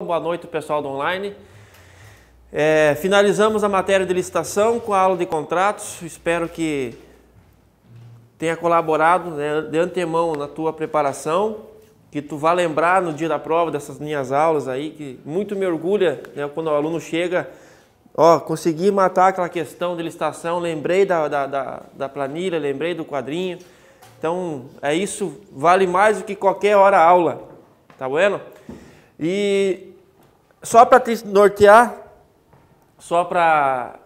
Boa noite, pessoal do online. Finalizamos a matéria de licitação com a aula de contratos. Espero que tenha colaborado, né, de antemão na tua preparação, que tu vá lembrar no dia da prova dessas minhas aulas aí, que muito me orgulha, né, quando o aluno chega, consegui matar aquela questão de licitação, lembrei da planilha, lembrei do quadrinho. Então, isso vale mais do que qualquer hora aula, tá bueno? E só para te nortear, só para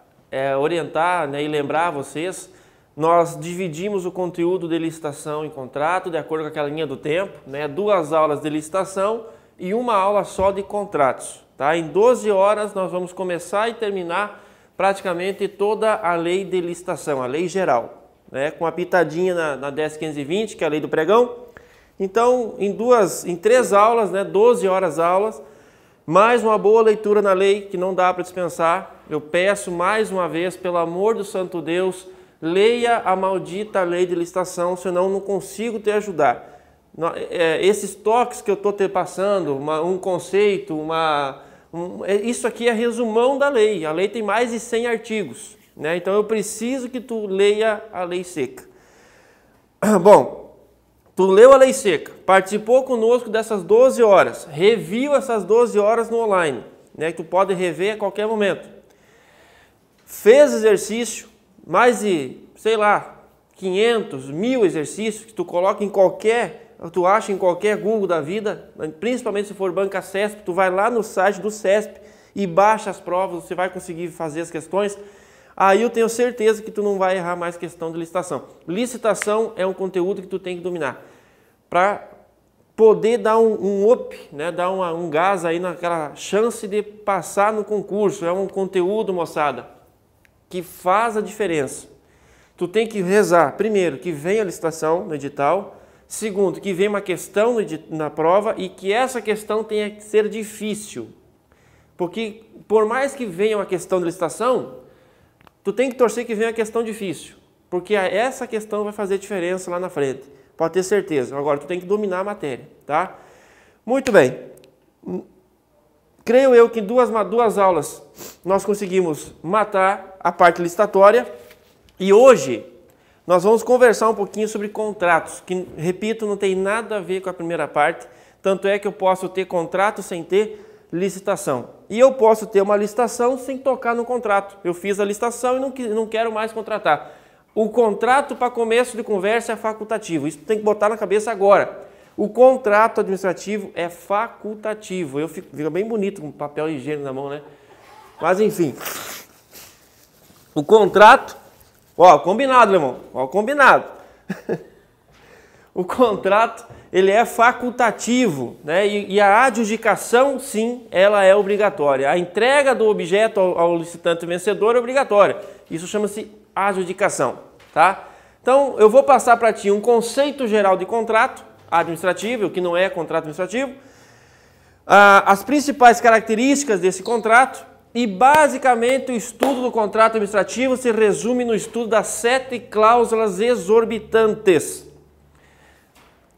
orientar, né, e lembrar vocês, nós dividimos o conteúdo de licitação em contrato, de acordo com aquela linha do tempo, né, 2 aulas de licitação e 1 aula só de contratos. Tá? Em 12 horas nós vamos começar e terminar praticamente toda a lei de licitação, a lei geral, né, com a pitadinha na 10.520, que é a lei do pregão. Então, em 3 aulas, né, 12 horas aulas, mais uma boa leitura na lei, que não dá para dispensar. Eu peço mais uma vez, pelo amor do santo Deus, leia a maldita lei de licitação, senão não consigo te ajudar. Esses toques que eu estou te passando, um conceito, isso aqui é resumão da lei. A lei tem mais de 100 artigos, né? Então eu preciso que tu leia a lei seca. Bom, tu leu a lei seca, participou conosco dessas 12 horas, reviu essas 12 horas no online, né, que tu pode rever a qualquer momento. Fez exercício, mais de, sei lá, 500, 1000 exercícios que tu coloca tu acha em qualquer Google da vida, principalmente se for banca CESP, tu vai lá no site do CESP e baixa as provas, você vai conseguir fazer as questões. Aí eu tenho certeza que tu não vai errar mais questão de licitação. Licitação é um conteúdo que tu tem que dominar para poder dar um up, né? Dar um gás aí naquela chance de passar no concurso. É um conteúdo, moçada, que faz a diferença. Tu tem que rezar, primeiro, que venha a licitação no edital, segundo, que venha uma questão na prova e que essa questão tenha que ser difícil. Porque por mais que venha uma questão de licitação, tu tem que torcer que venha uma questão difícil, porque essa questão vai fazer diferença lá na frente, pode ter certeza. Agora, tu tem que dominar a matéria, tá? Muito bem. Creio eu que em duas aulas nós conseguimos matar a parte licitatória e hoje nós vamos conversar um pouquinho sobre contratos, que, repito, não tem nada a ver com a primeira parte, tanto é que eu posso ter contrato sem ter licitação. E eu posso ter uma licitação sem tocar no contrato. Eu fiz a licitação e não quero mais contratar. O contrato para começo de conversa é facultativo. Isso tem que botar na cabeça agora. O contrato administrativo é facultativo. Fica bem bonito com papel higiênico na mão, né? Mas enfim. O contrato, combinado, irmão. Combinado. O contrato, ele é facultativo, né? E a adjudicação, sim, ela é obrigatória. A entrega do objeto ao licitante vencedor é obrigatória. Isso chama-se adjudicação, tá? Então, eu vou passar para ti um conceito geral de contrato administrativo, o que não é contrato administrativo, as principais características desse contrato e, basicamente, o estudo do contrato administrativo se resume no estudo das 7 cláusulas exorbitantes.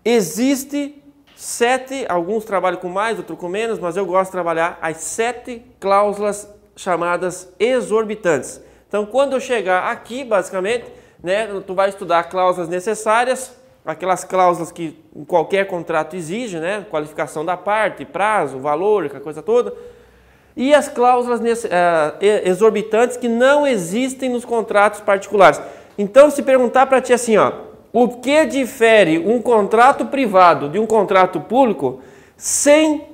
Existe 7, alguns trabalham com mais, outros com menos, mas eu gosto de trabalhar as 7 cláusulas chamadas exorbitantes. Então, quando eu chegar aqui, basicamente, né, tu vai estudar cláusulas necessárias, aquelas cláusulas que qualquer contrato exige, né, qualificação da parte, prazo, valor, aquela coisa toda, e as cláusulas exorbitantes que não existem nos contratos particulares. Então, se perguntar para ti assim, o que difere um contrato privado de um contrato público, sem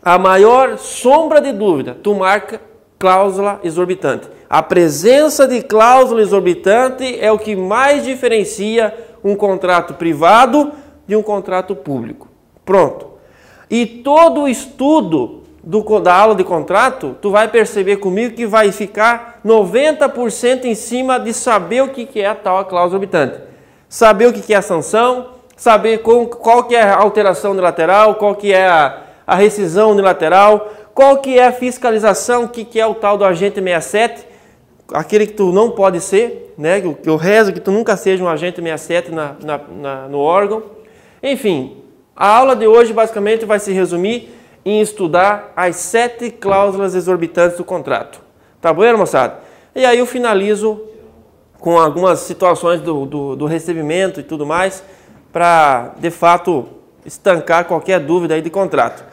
a maior sombra de dúvida, tu marca cláusula exorbitante. A presença de cláusula exorbitante é o que mais diferencia um contrato privado de um contrato público. Pronto. E todo o estudo da aula de contrato, tu vai perceber comigo que vai ficar 90% em cima de saber o que é a tal cláusula exorbitante. Saber o que é a sanção, saber qual que é a alteração unilateral, qual que é a rescisão unilateral, qual que é a fiscalização, o que é o tal do agente 67, aquele que tu não pode ser, né? Eu rezo que tu nunca seja um agente 67 no órgão. Enfim, a aula de hoje basicamente vai se resumir em estudar as 7 cláusulas exorbitantes do contrato. Tá bom, moçada? E aí eu finalizo com algumas situações do recebimento e tudo mais, para, de fato, estancar qualquer dúvida aí de contrato.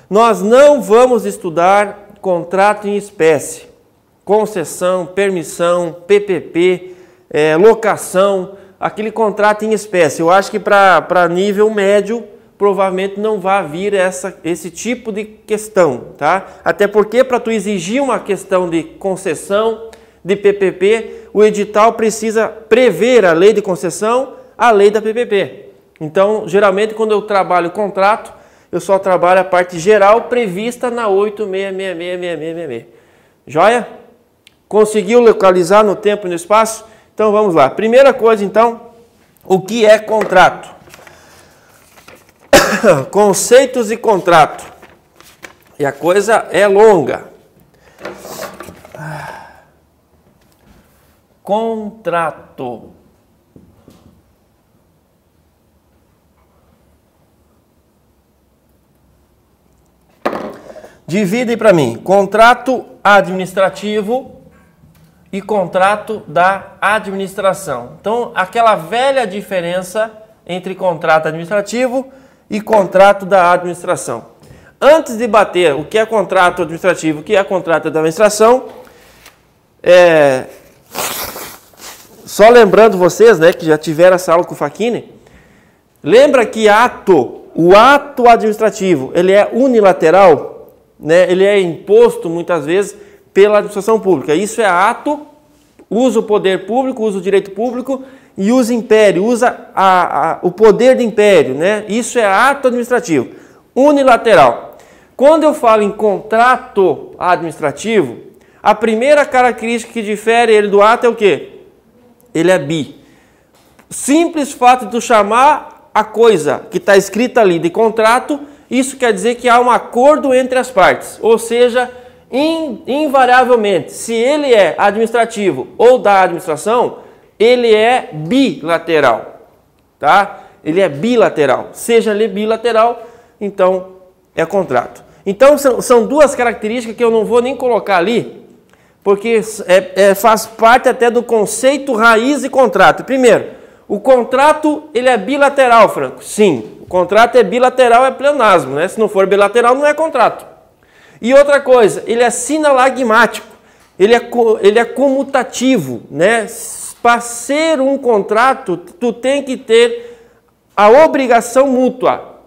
Nós não vamos estudar contrato em espécie, concessão, permissão, PPP, locação, aquele contrato em espécie. Eu acho que para nível médio, provavelmente não vai vir esse tipo de questão, tá? Até porque para tu exigir uma questão de concessão, de PPP, o edital precisa prever a lei de concessão, a lei da PPP. Então, geralmente, quando eu trabalho contrato, eu só trabalho a parte geral prevista na 86666666. Joia? Conseguiu localizar no tempo e no espaço? Então, vamos lá. Primeira coisa, então, o que é contrato? Conceitos de contrato. E a coisa é longa. Contrato. Divide para mim. Contrato administrativo e contrato da administração. Então, aquela velha diferença entre contrato administrativo e contrato da administração. Antes de bater o que é contrato administrativo, o que é contrato da administração, só lembrando vocês, né, que já tiveram essa aula com o Facchini, lembra que o ato administrativo, ele é unilateral, né, ele é imposto muitas vezes pela administração pública. Isso é ato, usa o poder público, usa o direito público e usa império, usa o poder de império, né? Isso é ato administrativo, unilateral. Quando eu falo em contrato administrativo, a primeira característica que difere ele do ato é o quê? Ele é bi. Simples fato de tu chamar a coisa que está escrita ali de contrato, isso quer dizer que há um acordo entre as partes, ou seja, invariavelmente, se ele é administrativo ou da administração, ele é bilateral, tá? Ele é bilateral. Seja ele bilateral, então é contrato. Então são duas características que eu não vou nem colocar ali, porque faz parte até do conceito raiz de contrato. Primeiro, o contrato ele é bilateral, Franco. Sim, o contrato é bilateral, é pleonasmo, né? Se não for bilateral, não é contrato. E outra coisa, ele é sinalagmático, ele é comutativo, né? Para ser um contrato, tu tem que ter a obrigação mútua,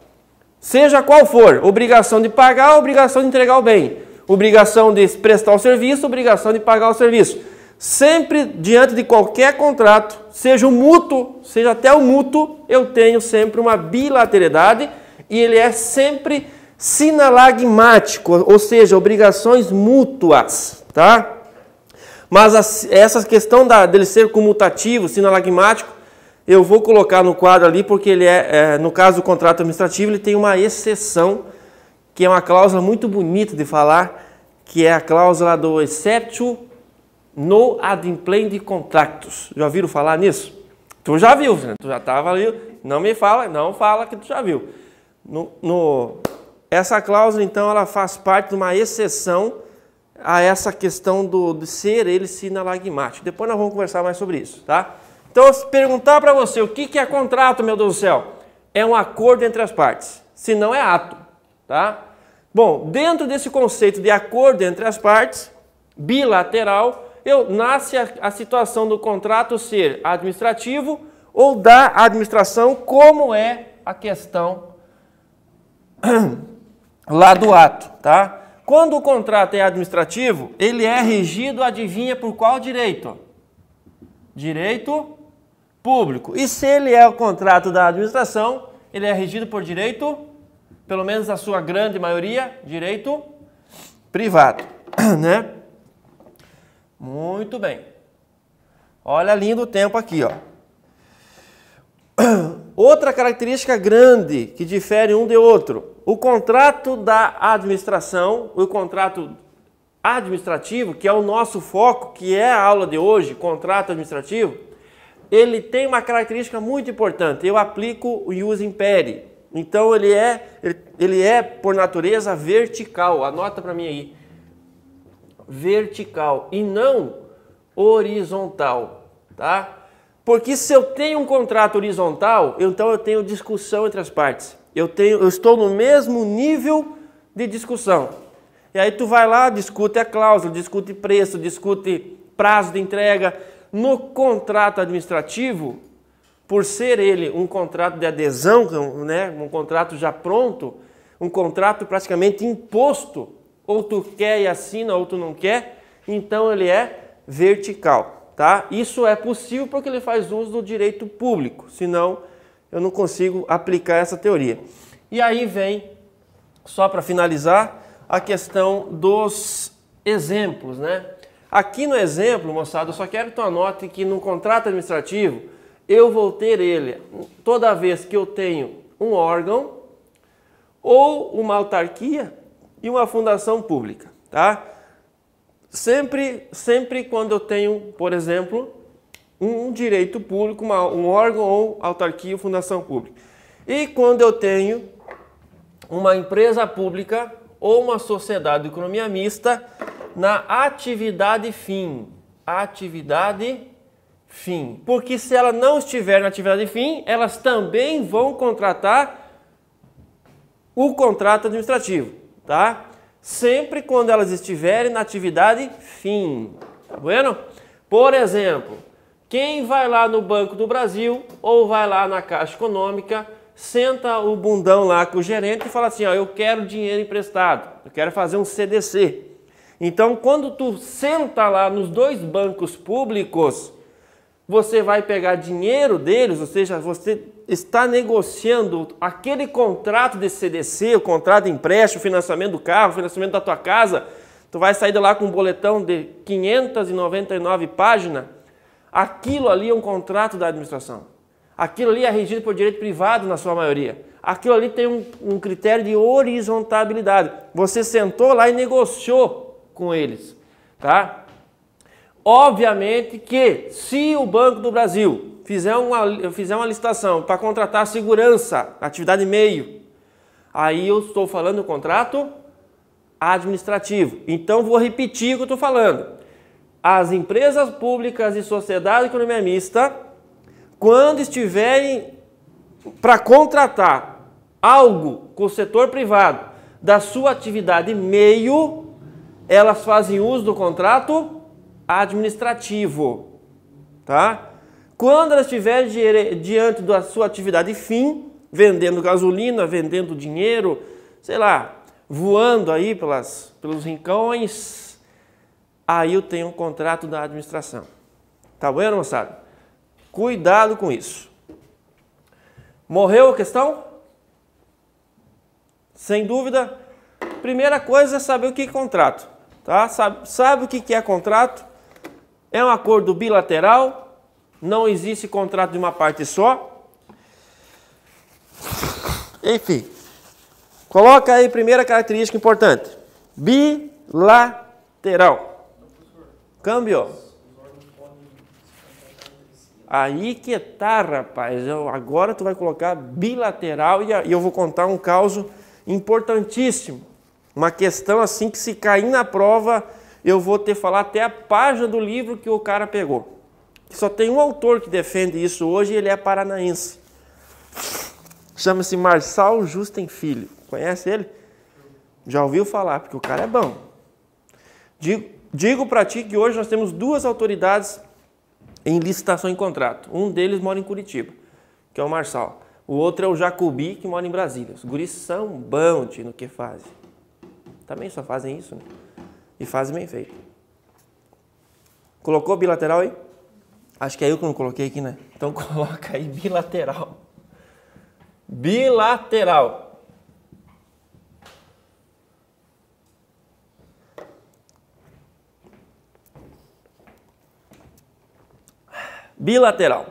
seja qual for, obrigação de pagar, obrigação de entregar o bem, obrigação de prestar o serviço, obrigação de pagar o serviço. Sempre diante de qualquer contrato, seja o mútuo, seja até o mútuo, eu tenho sempre uma bilateralidade e ele é sempre sinalagmático, ou seja, obrigações mútuas, tá? Mas essa questão dele ser comutativo, sinalagmático, eu vou colocar no quadro ali, porque ele no caso do contrato administrativo, ele tem uma exceção, que é uma cláusula muito bonita de falar, que é a cláusula do exceptio no adimplente contractus. Já ouviram falar nisso? Tu já viu, né? Tu já estava ali, não fala que tu já viu. Essa cláusula, então, ela faz parte de uma exceção a essa questão de ser ele sinalagmático. Depois nós vamos conversar mais sobre isso, tá? Então, se perguntar para você o que é contrato, meu Deus do céu, é um acordo entre as partes, se não é ato, tá? Bom, dentro desse conceito de acordo entre as partes, bilateral, nasce a situação do contrato ser administrativo ou da administração, como é a questão lá do ato, tá? Quando o contrato é administrativo, ele é regido, adivinha, por qual direito? Direito público. E se ele é o contrato da administração, ele é regido por direito, pelo menos a sua grande maioria, direito privado, né? Muito bem. Olha lindo o tempo aqui, ó. Outra característica grande que difere um de outro. O contrato da administração, o contrato administrativo, que é o nosso foco, que é a aula de hoje, contrato administrativo, ele tem uma característica muito importante. Eu aplico o ius imperi. Então ele é por natureza vertical. Anota para mim aí. Vertical e não horizontal, tá? Porque se eu tenho um contrato horizontal, então eu tenho discussão entre as partes. Eu estou no mesmo nível de discussão. E aí tu vai lá, discute a cláusula, discute preço, discute prazo de entrega. No contrato administrativo, por ser ele um contrato de adesão, né, um contrato já pronto, um contrato praticamente imposto, ou tu quer e assina, ou tu não quer, então ele é vertical, tá? Isso é possível porque ele faz uso do direito público, senão eu não consigo aplicar essa teoria. E aí vem, só para finalizar, a questão dos exemplos, né? Aqui no exemplo, moçada, eu só quero que tu anote que no contrato administrativo, eu vou ter ele toda vez que eu tenho um órgão ou uma autarquia e uma fundação pública, tá? Sempre quando eu tenho, por exemplo, um direito público, um órgão ou autarquia ou fundação pública. E quando eu tenho uma empresa pública ou uma sociedade de economia mista na atividade fim. Atividade fim. Porque se ela não estiver na atividade fim, elas também vão contratar o contrato administrativo, tá? Sempre quando elas estiverem na atividade fim, tá vendo? Por exemplo, quem vai lá no Banco do Brasil ou vai lá na Caixa Econômica, senta o bundão lá com o gerente e fala assim, ó, eu quero dinheiro emprestado, eu quero fazer um CDC. Então, quando tu senta lá nos dois bancos públicos, você vai pegar dinheiro deles, ou seja, você está negociando aquele contrato de CDC, o contrato de empréstimo, o financiamento do carro, o financiamento da tua casa, tu vai sair de lá com um boletão de 599 páginas, aquilo ali é um contrato da administração. Aquilo ali é regido por direito privado na sua maioria. Aquilo ali tem um critério de horizontabilidade. Você sentou lá e negociou com eles, tá? Obviamente que se o Banco do Brasil fizer uma licitação para contratar segurança, atividade meio, aí eu estou falando do contrato administrativo. Então vou repetir o que eu estou falando. As empresas públicas e sociedade de economia mista, quando estiverem para contratar algo com o setor privado da sua atividade meio, elas fazem uso do contrato administrativo, tá? Quando elas estiverem diante da sua atividade fim, vendendo gasolina, vendendo dinheiro, sei lá, voando aí pelos rincões, aí eu tenho um contrato da administração. Tá vendo, moçada? Cuidado com isso. Morreu a questão? Sem dúvida. Primeira coisa é saber o que é contrato. Tá? Sabe o que é contrato? É um acordo bilateral. Não existe contrato de uma parte só. Enfim. Coloca aí a primeira característica importante. Bilateral. Câmbio. Aí que tá, rapaz. Agora tu vai colocar bilateral e eu vou contar um caso importantíssimo. Uma questão assim que se cair na prova, eu vou ter que falar até a página do livro que o cara pegou. Só tem um autor que defende isso hoje e ele é paranaense. Chama-se Marçal Justen Filho. Conhece ele? Já ouviu falar, porque o cara é bom. Digo para ti que hoje nós temos duas autoridades em licitação em contrato. Um deles mora em Curitiba, que é o Marçal. O outro é o Jacobi, que mora em Brasília. Os guris são bons no que fazem. Também só fazem isso, né? E fazem bem feito. Colocou bilateral aí? Acho que é eu que não coloquei aqui, né? Então coloca aí bilateral. Bilateral. Bilateral.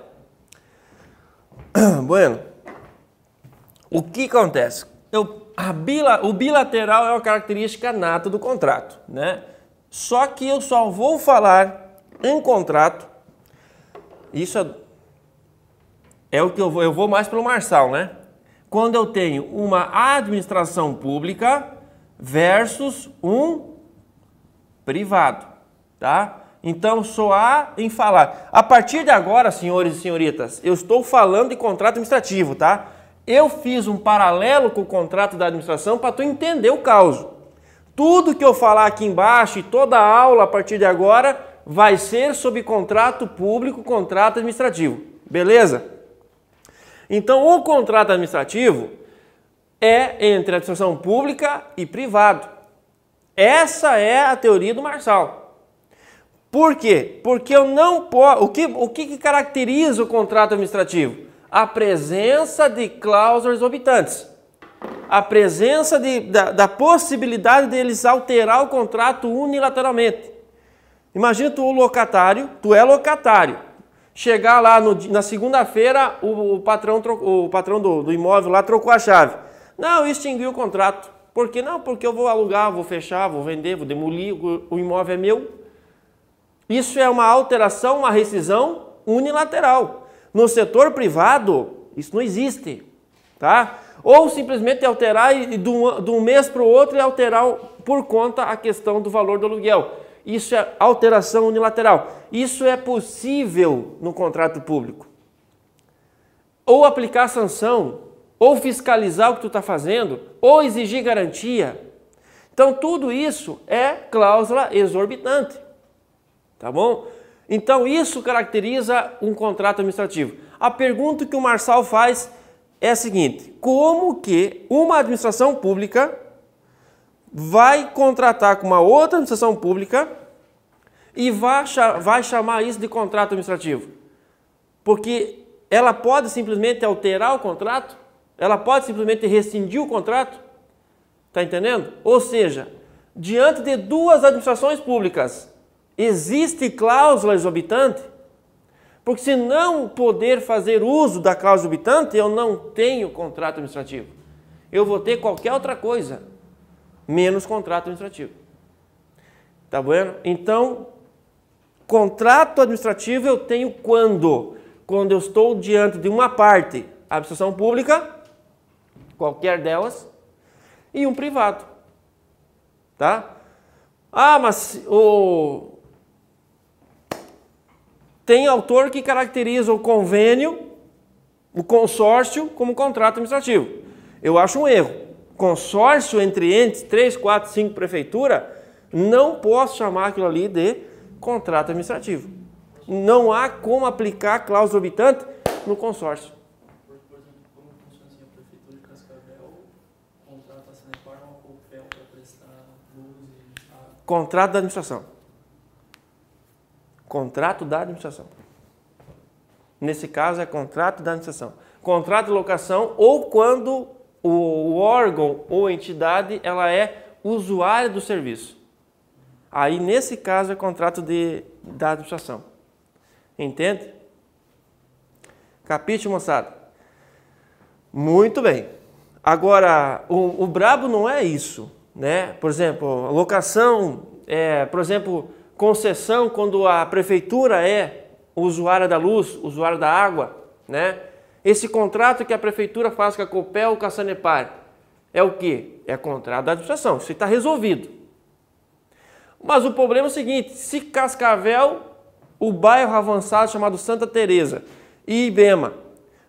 Bueno, o que acontece? O bilateral é uma característica nata do contrato, né? Só que eu só vou falar em contrato, isso é o que eu vou mais pelo Marçal, né? quando eu tenho uma administração pública versus um privado, tá? Então, sou A em falar. A partir de agora, senhores e senhoritas, eu estou falando de contrato administrativo, tá? Eu fiz um paralelo com o contrato da administração para tu entender o caso. Tudo que eu falar aqui embaixo e toda a aula a partir de agora vai ser sobre contrato público, contrato administrativo. Beleza? Então, o contrato administrativo é entre a administração pública e privado. Essa é a teoria do Marçal. Por quê? Porque eu não posso... O que caracteriza o contrato administrativo? A presença de cláusulas exorbitantes. A presença da possibilidade deles alterar o contrato unilateralmente. Imagina tu é locatário. Chegar lá na segunda-feira, o patrão do imóvel lá trocou a chave. Não, extinguiu o contrato. Por que não? Porque eu vou alugar, vou fechar, vou vender, vou demolir, o imóvel é meu. Isso é uma alteração, uma rescisão unilateral. No setor privado, isso não existe, tá? Ou simplesmente alterar de um mês para o outro e alterar por conta a questão do valor do aluguel. Isso é alteração unilateral. Isso é possível no contrato público. Ou aplicar sanção, ou fiscalizar o que tu está fazendo, ou exigir garantia. Então, tudo isso é cláusula exorbitante. Tá bom? Então, isso caracteriza um contrato administrativo. A pergunta que o Marçal faz é a seguinte: como que uma administração pública vai contratar com uma outra administração pública e vai chamar isso de contrato administrativo? Porque ela pode simplesmente alterar o contrato? Ela pode simplesmente rescindir o contrato? Está entendendo? Ou seja, diante de duas administrações públicas, existe cláusula exorbitante? Porque se não poder fazer uso da cláusula exorbitante, eu não tenho contrato administrativo. Eu vou ter qualquer outra coisa, menos contrato administrativo. Tá bom? Então, contrato administrativo eu tenho quando? Quando eu estou diante de uma parte, a administração pública, qualquer delas, e um privado. Tá? Ah, mas tem autor que caracteriza o convênio, o consórcio, como contrato administrativo. Eu acho um erro. Consórcio entre entes, 3, 4, 5 prefeitura, não posso chamar aquilo ali de contrato administrativo. Não há como aplicar cláusula exorbitante no consórcio. Por exemplo, como funciona assim, a prefeitura de Cascavel contrata a Sanepar uma Copel para prestar luz e água? Contrato da administração. Contrato da administração. Nesse caso é contrato da administração. Contrato de locação ou quando o órgão ou entidade ela é usuária do serviço. Aí nesse caso é contrato da administração. Entende? Capite, moçada? Muito bem. Agora, o brabo não é isso, né? Por exemplo, locação, por exemplo, concessão quando a prefeitura é usuária da luz, usuária da água, né? Esse contrato que a prefeitura faz com a Copel ou com a Sanepar é o quê? É contrato da administração, isso está resolvido. Mas o problema é o seguinte, se Cascavel, o bairro avançado chamado Santa Teresa e Ibema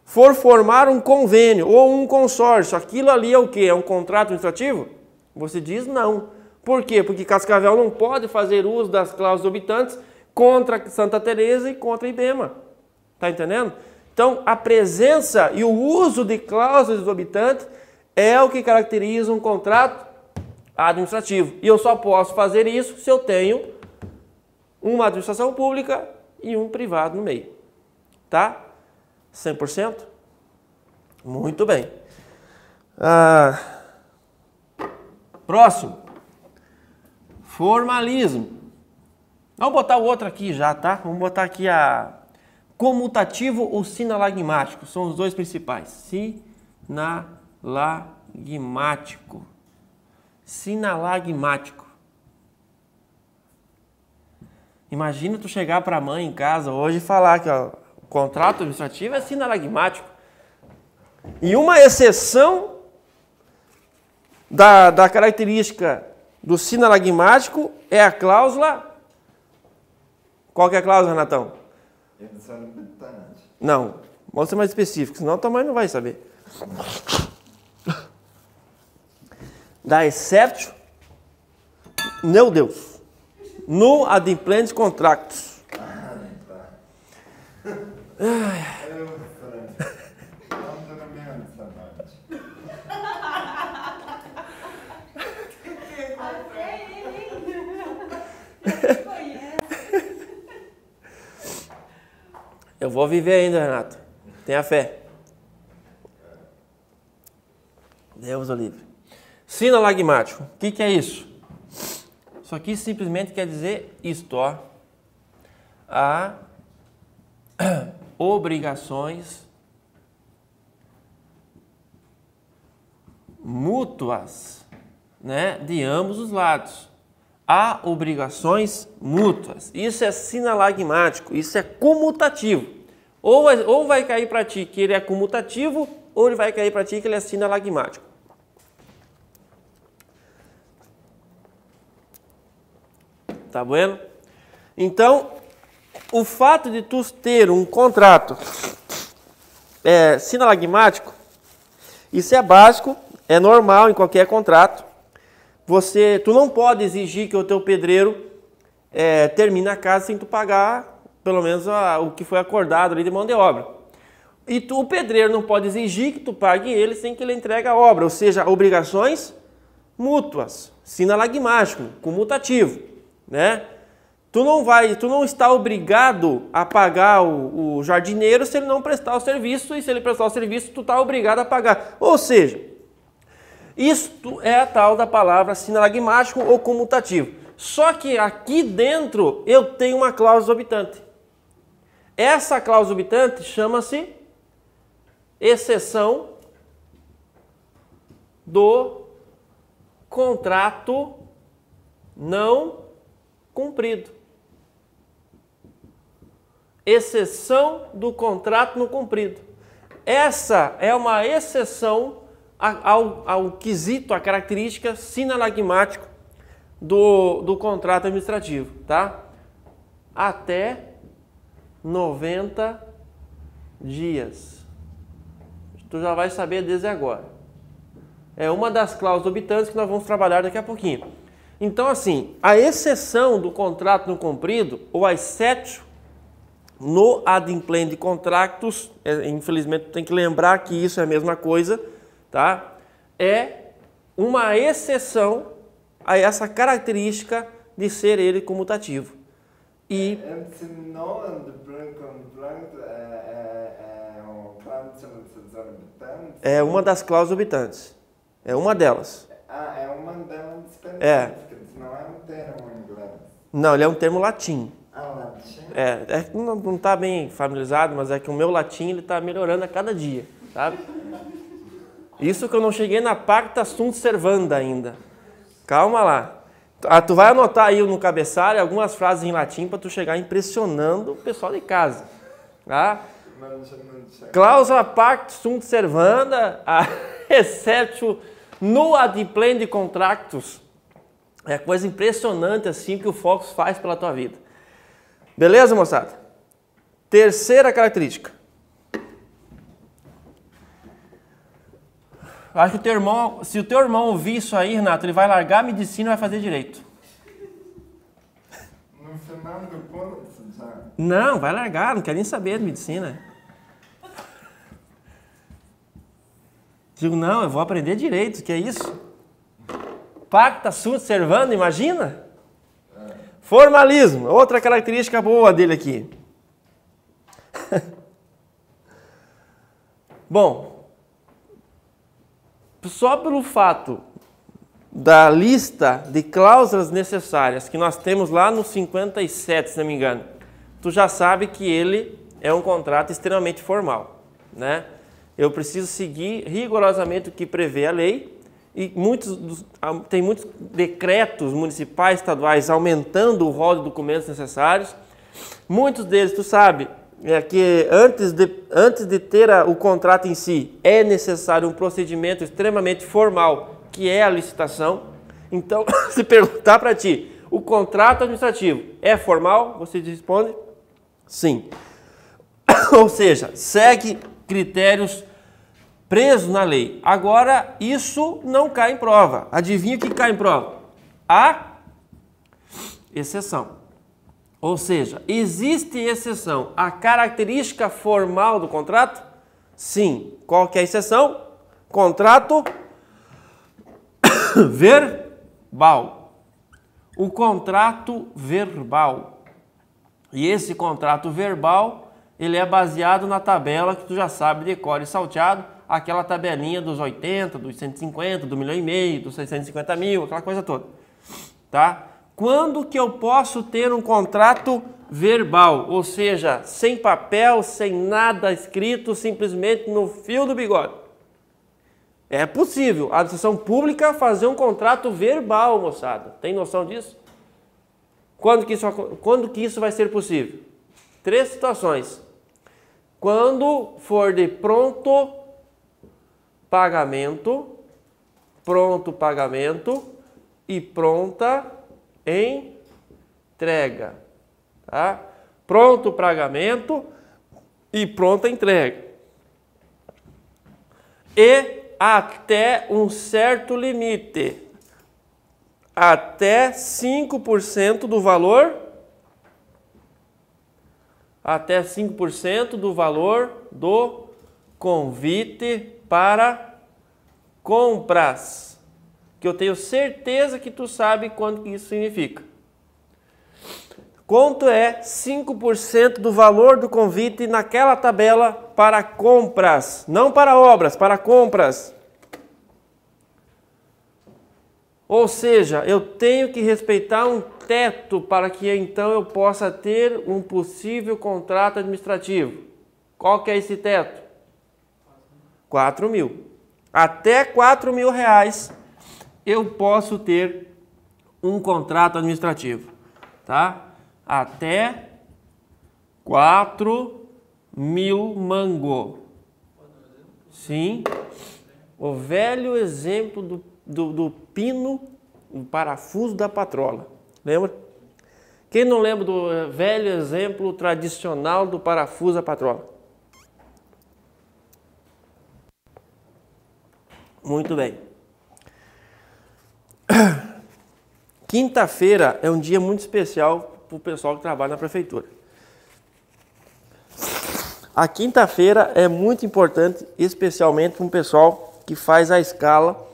for formar um convênio ou um consórcio, aquilo ali é o quê? É um contrato administrativo? Você diz não. Por quê? Porque Cascavel não pode fazer uso das cláusulas exorbitantes contra Santa Teresa e contra Ibema. Está entendendo? Então, a presença e o uso de cláusulas exorbitantes é o que caracteriza um contrato administrativo. E eu só posso fazer isso se eu tenho uma administração pública e um privado no meio. Tá? 100%? Muito bem. Próximo. Formalismo. Vamos botar o outro aqui já, tá? Vamos botar aqui a comutativo ou sinalagmático. São os dois principais. Sinalagmático. Sinalagmático. Imagina tu chegar para a mãe em casa hoje e falar que ó, o contrato administrativo é sinalagmático. E uma exceção da característica do sinalagmático é a cláusula... Qual que é a cláusula, Renatão? Não, vamos ser mais específicos, senão o tamanho não vai saber. Da exceptio, meu Deus, no adimplentes contractus. Eu vou viver ainda, Renato. Tenha fé. Deus o livre. Sinalagmático. O que é isso? Isso aqui simplesmente quer dizer isto, ó. Há obrigações mútuas, né, de ambos os lados. Há obrigações mútuas. Isso é sinalagmático, isso é comutativo. Ou vai cair para ti que ele é comutativo, ou ele vai cair para ti que ele é sinalagmático. Tá vendo? Então, o fato de tu ter um contrato sinalagmático, isso é básico, é normal em qualquer contrato. Tu não pode exigir que o teu pedreiro termine a casa sem tu pagar, pelo menos, o que foi acordado ali de mão de obra. E o pedreiro não pode exigir que tu pague ele sem que ele entregue a obra, ou seja, obrigações mútuas, sinalagmático, comutativo, né? Tu não está obrigado a pagar o jardineiro se ele não prestar o serviço, e se ele prestar o serviço, tu está obrigado a pagar. Ou seja, isto é a tal da palavra sinalagmático ou comutativo. Só que aqui dentro eu tenho uma cláusula obitante. Essa cláusula obitante chama-se exceção do contrato não cumprido. Exceção do contrato não cumprido. Essa é uma exceção ao quesito, à característica sinalagmático do contrato administrativo, tá? Até 90 dias. Tu já vai saber desde agora. É uma das cláusulas obtantes que nós vamos trabalhar daqui a pouquinho. Então, assim, a exceção do contrato não cumprido, ou a exceptio no adimplente contractus, infelizmente tem que lembrar que isso é a mesma coisa, tá? É uma exceção a essa característica de ser ele comutativo. E é uma das cláusulas obtantes. É uma delas. É uma delas. Não é um termo em inglês. Não, ele é um termo latim. Latim? Não está bem familiarizado, mas é que o meu latim ele está melhorando a cada dia, sabe? Isso que eu não cheguei na pacta sunt servanda ainda. Calma lá. Tu vai anotar aí no cabeçalho algumas frases em latim para tu chegar impressionando o pessoal de casa, tá? Cláusula pacta sunt servanda, exceptio no adimplente contractus. É coisa impressionante assim que o Focus faz pela tua vida. Beleza, moçada? Terceira característica. Acho que se o teu irmão ouvir isso aí, Renato, ele vai largar a medicina e vai fazer direito. No final do curso, já. Não, vai largar, não quer nem saber de medicina. Digo, não, eu vou aprender direito, que é isso? Pacta sunt servanda, imagina? Formalismo, outra característica boa dele aqui. Bom, só pelo fato da lista de cláusulas necessárias que nós temos lá no 57, se não me engano, tu já sabe que ele é um contrato extremamente formal, né? Eu preciso seguir rigorosamente o que prevê a lei e tem muitos decretos municipais, estaduais aumentando o rol de documentos necessários. Muitos deles, tu sabe, é que antes de ter o contrato em si, é necessário um procedimento extremamente formal, que é a licitação. Então, se perguntar para ti, o contrato administrativo é formal? Você responde sim. Ou seja, segue critérios presos na lei. Agora, isso não cai em prova. Adivinha o que cai em prova? A exceção. Ou seja, existe exceção à característica formal do contrato? Sim. Qual que é a exceção? Contrato verbal. O contrato verbal. E esse contrato verbal, ele é baseado na tabela que tu já sabe de cor e salteado, aquela tabelinha dos 80, dos 150, do 1,5 milhão, dos 650 mil, aquela coisa toda. Tá? Quando que eu posso ter um contrato verbal? Ou seja, sem papel, sem nada escrito, simplesmente no fio do bigode. É possível a administração pública fazer um contrato verbal, moçada. Tem noção disso? Quando que isso vai ser possível? 3 situações. Quando for de pronto pagamento e pronta entrega. Tá? Pronto pagamento e pronta entrega. E até um certo limite. Até 5% do valor. Até 5% do valor do convite para compras. Que eu tenho certeza que tu sabe quanto isso significa. Quanto é 5% do valor do convite naquela tabela para compras? Não para obras, para compras. Ou seja, eu tenho que respeitar um teto para que então eu possa ter um possível contrato administrativo. Qual que é esse teto? 4 mil. Até 4 mil reais eu posso ter um contrato administrativo. Tá? Até 4 mil mango. Sim. O velho exemplo do pino, o parafuso da patrola. Lembra? Quem não lembra do velho exemplo tradicional do parafuso da patrola? Muito bem. Quinta-feira é um dia muito especial para o pessoal que trabalha na prefeitura. A quinta-feira é muito importante, especialmente para um pessoal que faz a escala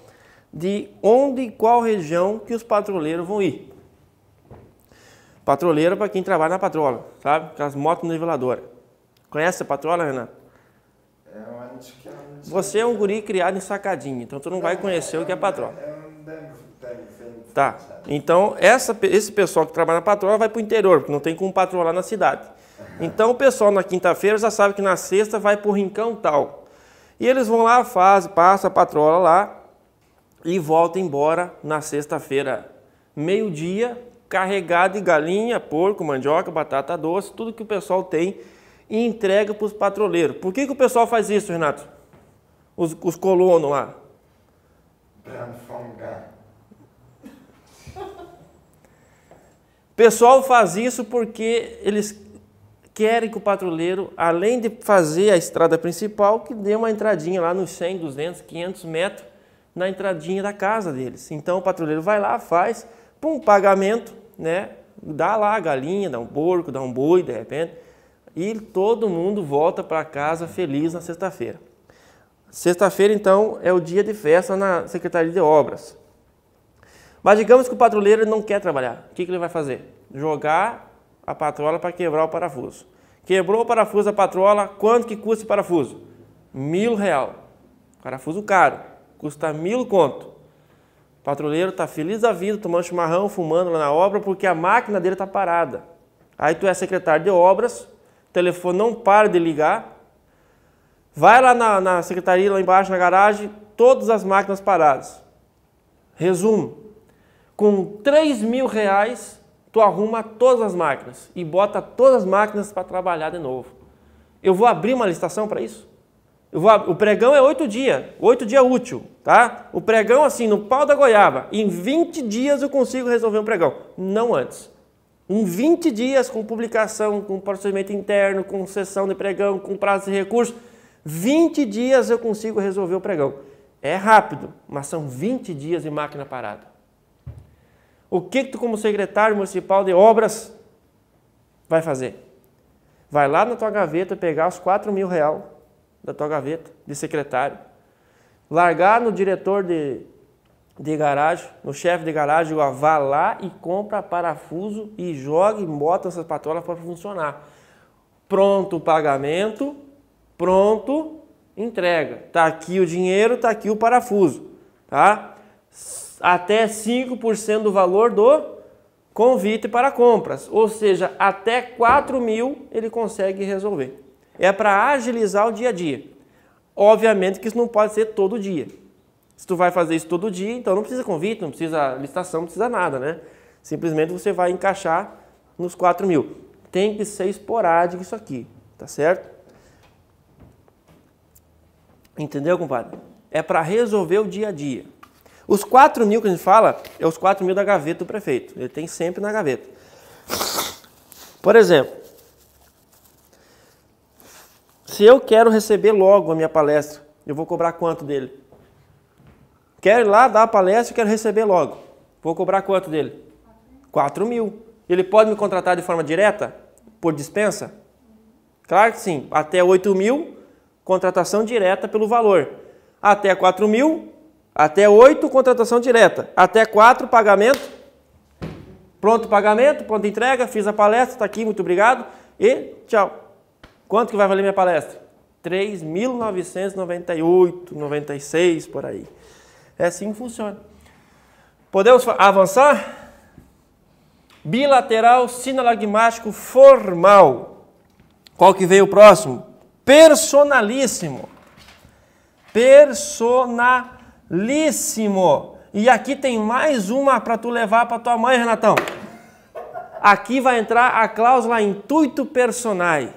de onde e qual região que os patrulheiros vão ir. Patrulheiro para quem trabalha na patrola, sabe? Com as motos niveladoras. Conhece a patrola, Renato? Você é um guri criado em Sacadinho, então tu não vai conhecer o que é patrola. Tá, então esse pessoal que trabalha na patrola vai para o interior, porque não tem como patrolar na cidade. Então o pessoal na quinta-feira já sabe que na sexta vai para o rincão tal. E eles vão lá, passa a patrola lá e volta embora na sexta-feira, meio-dia, carregado de galinha, porco, mandioca, batata doce, tudo que o pessoal tem e entrega para os patroleiros. Por que o pessoal faz isso, Renato? Os colonos lá. Para folgar. O pessoal faz isso porque eles querem que o patrulheiro, além de fazer a estrada principal, que dê uma entradinha lá nos 100, 200, 500 metros na entradinha da casa deles. Então o patrulheiro vai lá, faz, um pagamento, né? Dá lá a galinha, dá um porco, dá um boi, de repente, e todo mundo volta para casa feliz na sexta-feira. Sexta-feira, então, é o dia de festa na Secretaria de Obras. Mas digamos que o patrulheiro não quer trabalhar. O que ele vai fazer? Jogar a patrola para quebrar o parafuso. Quebrou o parafuso da patrola, quanto que custa o parafuso? R$1.000. Parafuso caro, custa 1.000 conto. O patrulheiro está feliz da vida, tomando chimarrão, fumando lá na obra, porque a máquina dele está parada. Aí tu é secretário de obras, o telefone não para de ligar, vai lá na secretaria, lá embaixo na garagem, todas as máquinas paradas. Resumo, com R$3.000 tu arruma todas as máquinas e bota todas as máquinas para trabalhar de novo. Eu vou abrir uma licitação para isso? O pregão é 8 dias útil, tá? O pregão assim, no pau da goiaba, em 20 dias eu consigo resolver um pregão, não antes. Em 20 dias com publicação, com procedimento interno, com sessão de pregão, com prazo de recurso, 20 dias eu consigo resolver o pregão. É rápido, mas são 20 dias de máquina parada. O que tu como secretário municipal de obras vai fazer? Vai lá na tua gaveta pegar os R$4.000 da tua gaveta de secretário, largar no diretor de garagem, no chefe de garagem, vá lá e compra parafuso e joga e bota essas patrolas para funcionar. Pronto o pagamento, pronto, entrega. Está aqui o dinheiro, está aqui o parafuso. Tá? Até 5% do valor do convite para compras, ou seja, até 4.000 ele consegue resolver. É para agilizar o dia a dia. Obviamente que isso não pode ser todo dia. Se tu vai fazer isso todo dia, então não precisa convite, não precisa licitação, não precisa nada, né? Simplesmente você vai encaixar nos 4.000. Tem que ser esporádico isso aqui, tá certo? Entendeu, compadre? É para resolver o dia a dia. Os 4.000 que a gente fala, é os 4.000 da gaveta do prefeito. Ele tem sempre na gaveta. Por exemplo, se eu quero receber logo a minha palestra, eu vou cobrar quanto dele? Quero ir lá dar a palestra e quero receber logo. Vou cobrar quanto dele? 4.000. Ele pode me contratar de forma direta? Por dispensa? Claro que sim. Até 8.000, contratação direta pelo valor. Até 4.000, até 8, contratação direta. Até 4, pagamento. Pronto pagamento, pronta entrega, fiz a palestra, está aqui, muito obrigado. E tchau. Quanto que vai valer minha palestra? 3.998, 96, por aí. É assim que funciona. Podemos avançar? Bilateral sinalagmático formal. Qual que veio o próximo? Personalíssimo. Personalíssimo. E aqui tem mais uma para tu levar para tua mãe, Renatão. Aqui vai entrar a cláusula intuito personae.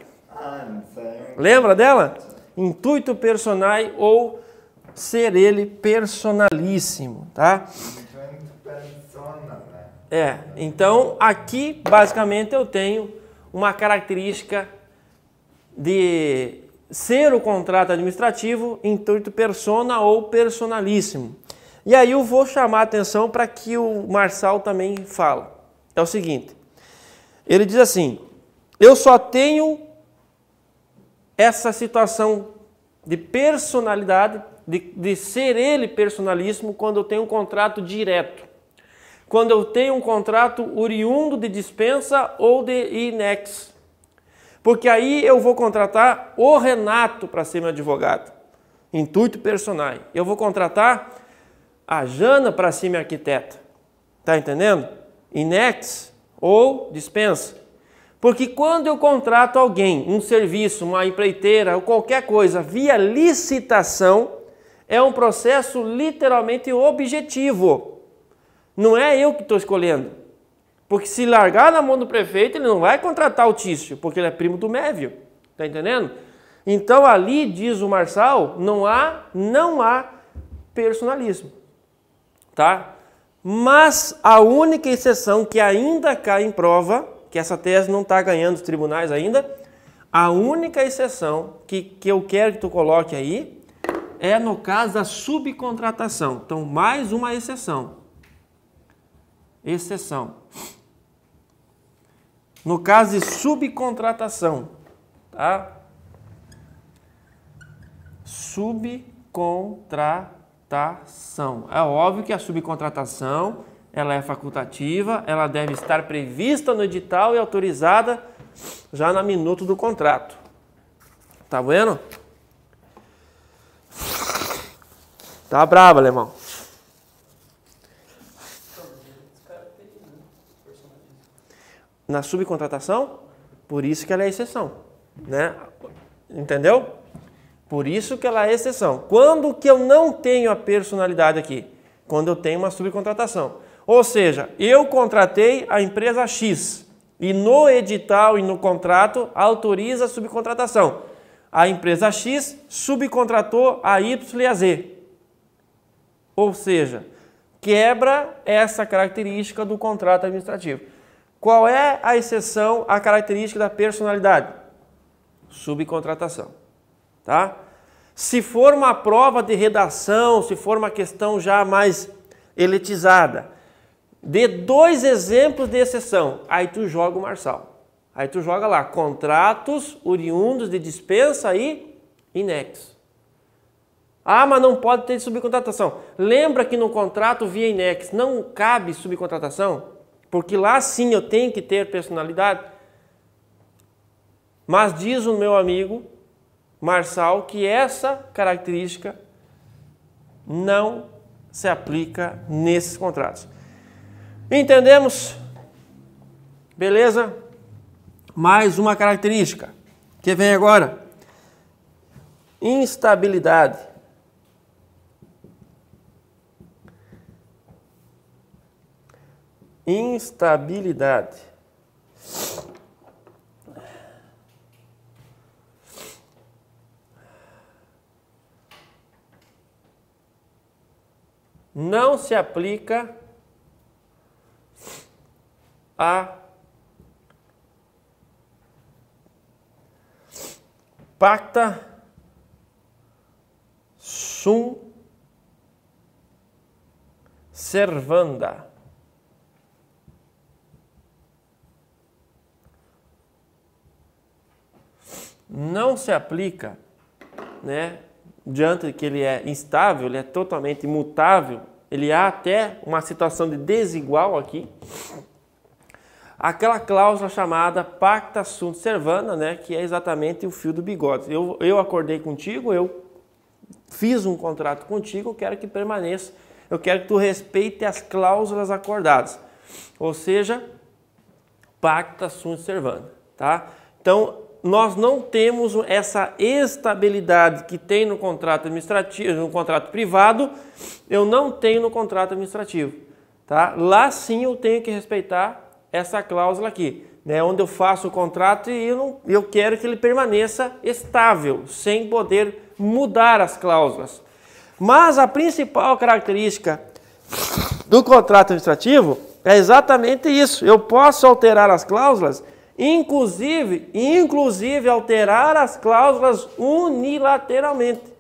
Lembra dela? Intuito personae ou ser ele personalíssimo, tá? Então aqui basicamente eu tenho uma característica de ser o contrato administrativo intuito persona ou personalíssimo. E aí eu vou chamar a atenção para que o Marçal também fala. É o seguinte, ele diz assim, eu só tenho essa situação de personalidade, de ser ele personalíssimo quando eu tenho um contrato direto. Quando eu tenho um contrato oriundo de dispensa ou de inex. Porque aí eu vou contratar o Renato para ser meu advogado. Intuito personae. Eu vou contratar a Jana para ser minha arquiteta. Tá entendendo? Inex ou dispensa. Porque quando eu contrato alguém, um serviço, uma empreiteira ou qualquer coisa via licitação, é um processo literalmente objetivo. Não é eu que estou escolhendo. Porque se largar na mão do prefeito, ele não vai contratar o Tício, porque ele é primo do Mévio. Está entendendo? Então ali, diz o Marçal, não há personalismo. Tá? Mas a única exceção que ainda cai em prova, que essa tese não está ganhando os tribunais ainda, a única exceção que eu quero que tu coloque aí é no caso da subcontratação. Então, mais uma exceção. Exceção. No caso de subcontratação, tá? Subcontratação. É óbvio que a subcontratação, ela é facultativa, ela deve estar prevista no edital e autorizada já na minuta do contrato. Tá vendo? Tá bravo, alemão. Na subcontratação, por isso que ela é exceção, né? Entendeu? Por isso que ela é exceção. Quando que eu não tenho a personalidade aqui? Quando eu tenho uma subcontratação. Ou seja, eu contratei a empresa X e no edital e no contrato autoriza a subcontratação. A empresa X subcontratou a Y e a Z. Ou seja, quebra essa característica do contrato administrativo. Qual é a exceção à característica da personalidade? Subcontratação. Tá? Se for uma prova de redação, se for uma questão já mais elitizada, dê 2 exemplos de exceção. Aí tu joga o Marçal. Aí tu joga lá, contratos oriundos de dispensa e inexo. Ah, mas não pode ter subcontratação. Lembra que no contrato via inexo não cabe subcontratação? Porque lá sim eu tenho que ter personalidade. Mas diz o meu amigo Marçal que essa característica não se aplica nesses contratos. Entendemos? Beleza? Mais uma característica que vem agora. Instabilidade. Instabilidade. Não se aplica a pacta sunt servanda. Não se aplica, né, diante de que ele é instável, ele é totalmente imutável, ele há até uma situação de desigual aqui, aquela cláusula chamada pacta sunt servanda, né, que é exatamente o fio do bigode. Eu acordei contigo, eu fiz um contrato contigo, eu quero que permaneça, eu quero que tu respeite as cláusulas acordadas, ou seja, pacta sunt servanda, tá? Então, nós não temos essa estabilidade que tem no contrato administrativo, no contrato privado, eu não tenho no contrato administrativo, tá? Lá sim eu tenho que respeitar essa cláusula aqui, né? Onde eu faço o contrato e eu quero que ele permaneça estável, sem poder mudar as cláusulas. Mas a principal característica do contrato administrativo é exatamente isso. Eu posso alterar as cláusulas, inclusive alterar as cláusulas unilateralmente.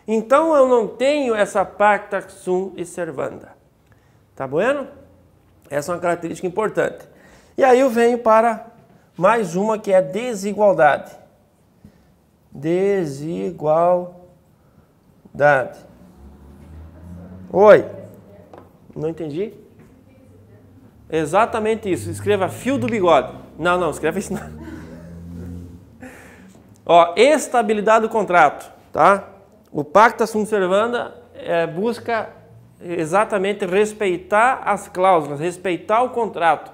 Então eu não tenho essa pacta sunt servanda. Tá bueno? Essa é uma característica importante. E aí eu venho para mais uma que é desigualdade. Desigualdade. Oi. Não entendi? Exatamente isso. Escreva fio do bigode. Não, escreve isso não. Ó, estabilidade do contrato, tá? O pacta sunt servanda busca exatamente respeitar as cláusulas, respeitar o contrato,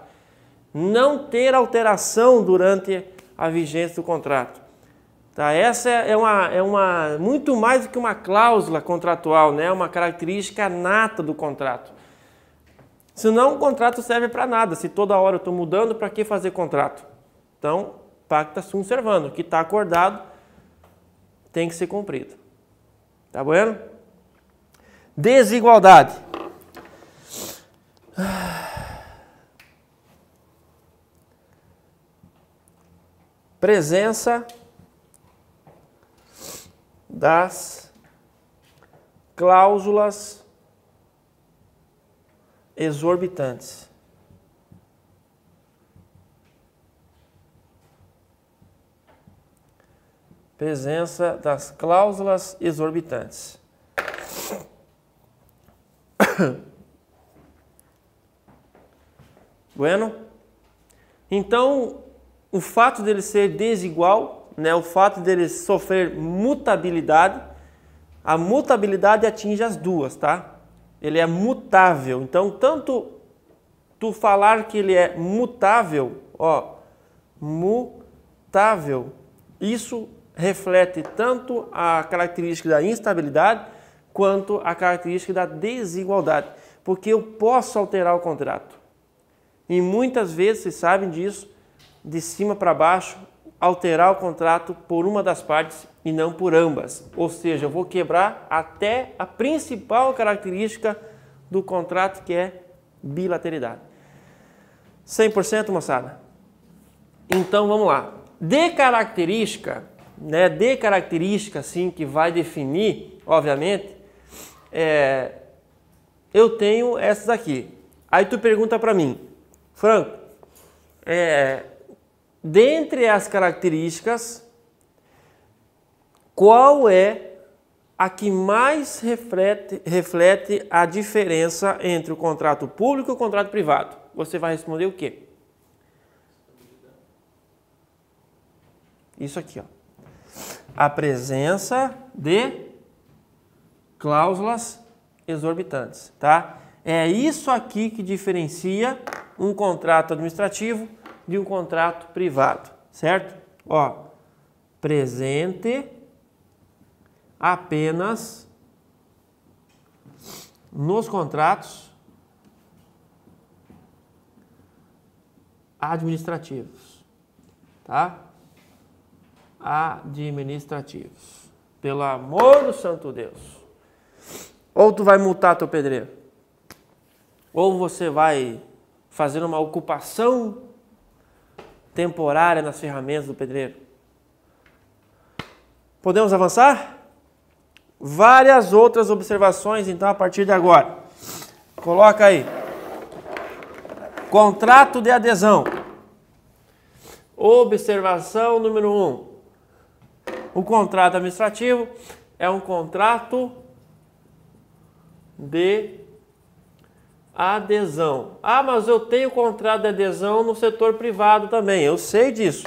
não ter alteração durante a vigência do contrato. Tá? Essa é uma muito mais do que uma cláusula contratual, né? Uma característica nata do contrato. Senão o contrato serve para nada. Se toda hora eu estou mudando, para que fazer contrato? Então, pacta sunt servanda. O que está acordado tem que ser cumprido. Tá bueno? Desigualdade. Presença das cláusulas exorbitantes. Presença das cláusulas exorbitantes. Bueno? Então, o fato dele ser desigual, né, o fato dele sofrer mutabilidade, a mutabilidade atinge as duas, tá? Ele é mutável. Então, tanto tu falar que ele é mutável, ó, mutável, isso reflete tanto a característica da instabilidade quanto a característica da desigualdade, porque eu posso alterar o contrato. E muitas vezes, vocês sabem disso, de cima para baixo, alterar o contrato por uma das partes e não por ambas. Ou seja, eu vou quebrar até a principal característica do contrato, que é bilateralidade. 100%, moçada? Então, vamos lá. De característica, assim, que vai definir, obviamente, eu tenho essas aqui. Aí tu pergunta para mim, Franco, dentre as características, qual é a que mais reflete a diferença entre o contrato público e o contrato privado? Você vai responder o quê? Isso aqui, ó. A presença de cláusulas exorbitantes, tá? É isso aqui que diferencia um contrato administrativo de um contrato privado, certo? Ó, presente apenas nos contratos administrativos, tá? Administrativos. Pelo amor do santo Deus. Ou tu vai multar teu pedreiro, ou você vai fazer uma ocupação temporária nas ferramentas do pedreiro. Podemos avançar? Várias outras observações, então, a partir de agora. Coloca aí. Contrato de adesão. Observação número 1. O contrato administrativo é um contrato de adesão. Ah, mas eu tenho contrato de adesão no setor privado também. Eu sei disso.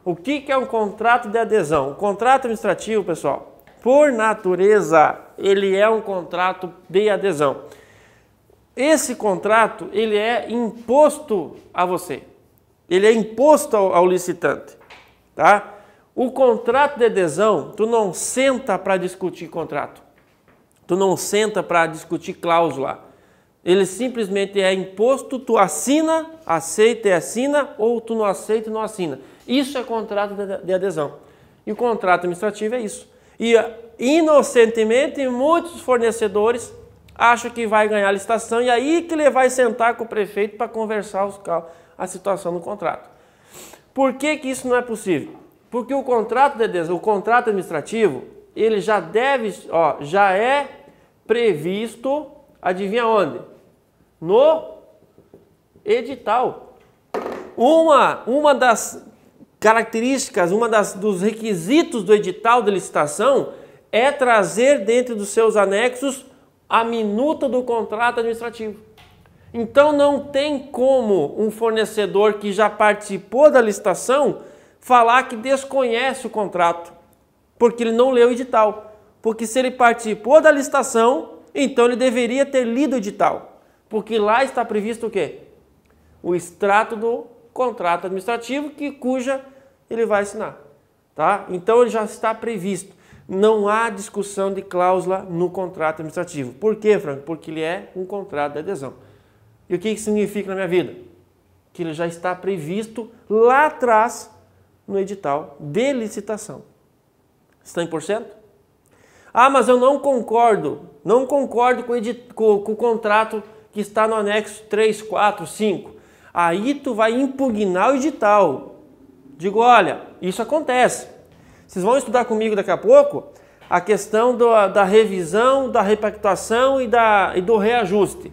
O que é um contrato de adesão? O contrato administrativo, pessoal, por natureza, ele é um contrato de adesão. Esse contrato, ele é imposto a você. Ele é imposto ao licitante, tá? O contrato de adesão, tu não senta para discutir contrato. Tu não senta para discutir cláusula. Ele simplesmente é imposto, tu assina, aceita e assina, ou tu não aceita e não assina. Isso é contrato de adesão. E o contrato administrativo é isso. E inocentemente, muitos fornecedores acham que vai ganhar a licitação e aí que ele vai sentar com o prefeito para conversar a situação do contrato. Por que isso não é possível? Porque o contrato de adesão, o contrato administrativo, ele já já é previsto, adivinha onde? No edital. Uma das características, dos requisitos do edital de licitação é trazer dentro dos seus anexos a minuta do contrato administrativo. Então não tem como um fornecedor que já participou da licitação falar que desconhece o contrato, porque ele não leu o edital. Porque se ele participou da licitação, então ele deveria ter lido o edital, porque lá está previsto o quê? O extrato do contrato administrativo cuja ele vai assinar, tá? Então ele já está previsto. Não há discussão de cláusula no contrato administrativo. Por quê, Franco? Porque ele é um contrato de adesão. E o que isso significa na minha vida? Que ele já está previsto lá atrás no edital de licitação. 100%? Ah, mas eu não concordo com o contrato que está no anexo 3, 4, 5. Aí tu vai impugnar o edital. Digo, olha, isso acontece. Vocês vão estudar comigo daqui a pouco a questão da revisão, da repactuação e do reajuste.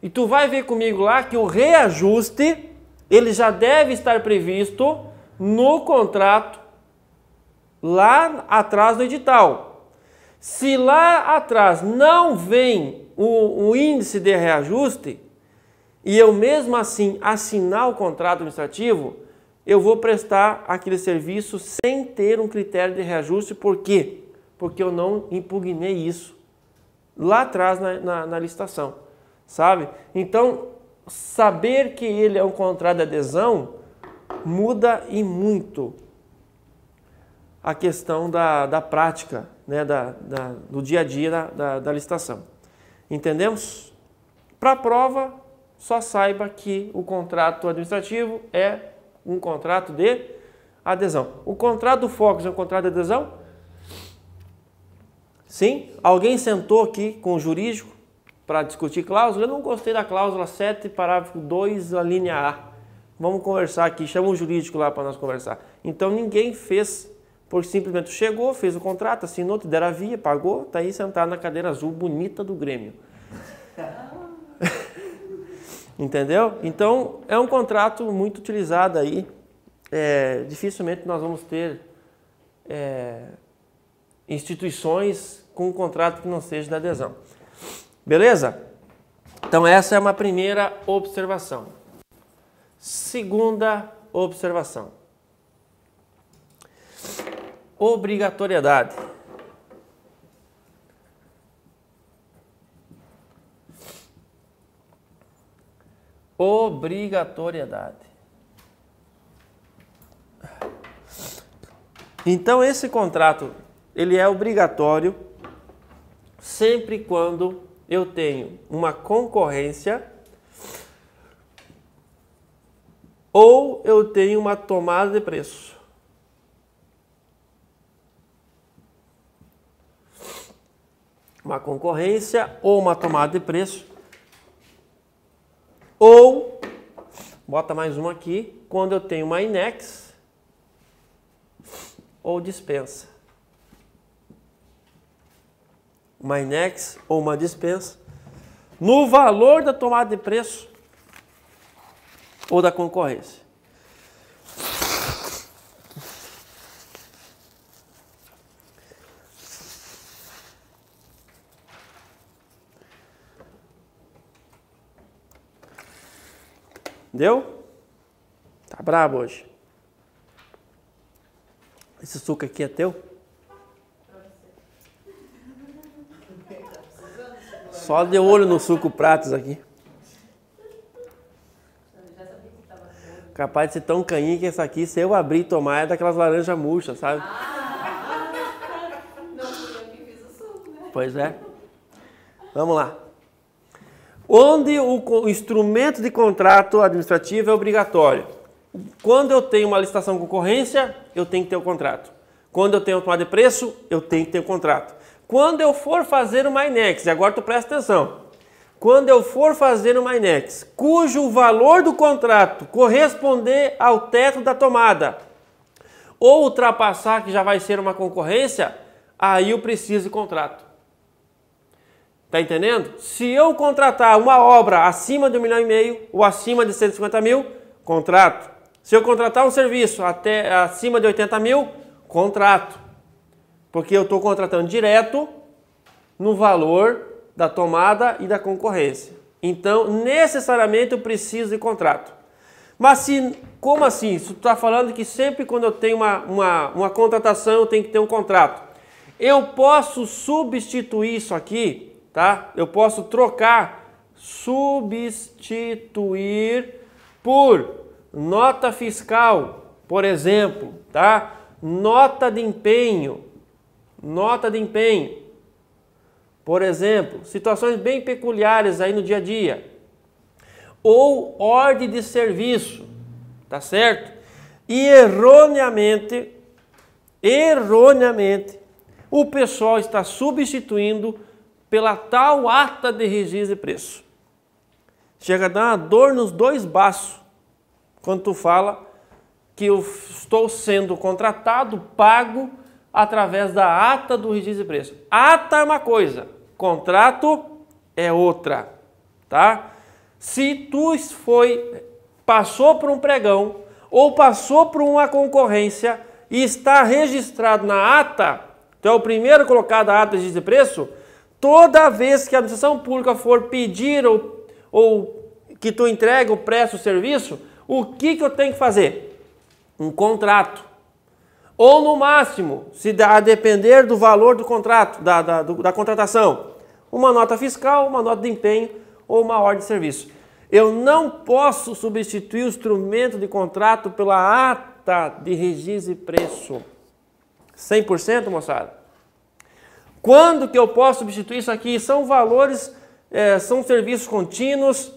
E tu vai ver comigo lá que o reajuste, ele já deve estar previsto no contrato lá atrás do edital. Se lá atrás não vem o índice de reajuste e eu mesmo assim assinar o contrato administrativo, eu vou prestar aquele serviço sem ter um critério de reajuste. Por quê? Porque eu não impugnei isso lá atrás na licitação, sabe? Então, saber que ele é um contrato de adesão muda e muito a questão da prática, né, do dia a dia da licitação. Entendemos? Para a prova, só saiba que o contrato administrativo é um contrato de adesão. O contrato do Focus é um contrato de adesão? Sim? Alguém sentou aqui com o jurídico para discutir cláusula? Eu não gostei da cláusula 7, parágrafo 2, a linha A. Vamos conversar aqui, chama o jurídico lá para nós conversar. Então ninguém fez, porque simplesmente chegou, fez o contrato, assinou, te deram a via, pagou, está aí sentado na cadeira azul bonita do Grêmio. Entendeu? Então é um contrato muito utilizado aí. Dificilmente nós vamos ter instituições com um contrato que não seja de adesão. Beleza? Então essa é uma primeira observação. Segunda observação. Obrigatoriedade. Obrigatoriedade. Então esse contrato, ele é obrigatório sempre quando eu tenho uma concorrência ou eu tenho uma tomada de preço. Uma concorrência ou uma tomada de preço. Ou, bota mais uma aqui, quando eu tenho uma inex ou dispensa. Uma inex ou uma dispensa no valor da tomada de preço ou da concorrência. Deu? Tá brabo hoje. Esse suco aqui é teu? Só de olho no suco Pratos aqui. Capaz de ser tão caninho que essa aqui, se eu abrir e tomar, é daquelas laranjas murchas, sabe? Não fui eu que fiz o suco, né? Pois é. Vamos lá. Onde o instrumento de contrato administrativo é obrigatório. Quando eu tenho uma licitação de concorrência, eu tenho que ter o contrato. Quando eu tenho uma tomada de preço, eu tenho que ter o contrato. Quando eu for fazer uma inex, e agora tu presta atenção. Quando eu for fazer uma inex, cujo valor do contrato corresponder ao teto da tomada, ou ultrapassar, que já vai ser uma concorrência, aí eu preciso de contrato. Tá entendendo? Se eu contratar uma obra acima de 1,5 milhão ou acima de 150 mil, contrato. Se eu contratar um serviço até acima de 80 mil, contrato. Porque eu estou contratando direto no valor da tomada e da concorrência. Então, necessariamente eu preciso de contrato. Mas como assim? Você está falando que sempre quando eu tenho uma contratação eu tenho que ter um contrato. Eu posso substituir isso aqui, tá? Eu posso substituir por nota fiscal, por exemplo, tá? Nota de empenho, por exemplo, situações bem peculiares aí no dia a dia, ou ordem de serviço, tá certo? E erroneamente, o pessoal está substituindo pela tal ata de registro de preço. Chega a dar uma dor nos dois baços quando tu fala que eu estou sendo contratado, pago através da ata do registro de preço. Ata é uma coisa, contrato é outra, tá? Se tu passou por um pregão ou passou por uma concorrência e está registrado na ata, tu é o primeiro colocado na ata de registro de preço, toda vez que a administração pública for pedir ou que tu entregue ou preste o serviço, o que eu tenho que fazer? Um contrato. Ou no máximo, se a depender do valor do contrato, da contratação, uma nota fiscal, uma nota de empenho ou uma ordem de serviço. Eu não posso substituir o instrumento de contrato pela ata de registro de preço. 100%, moçada? Quando que eu posso substituir isso aqui? São valores, são serviços contínuos,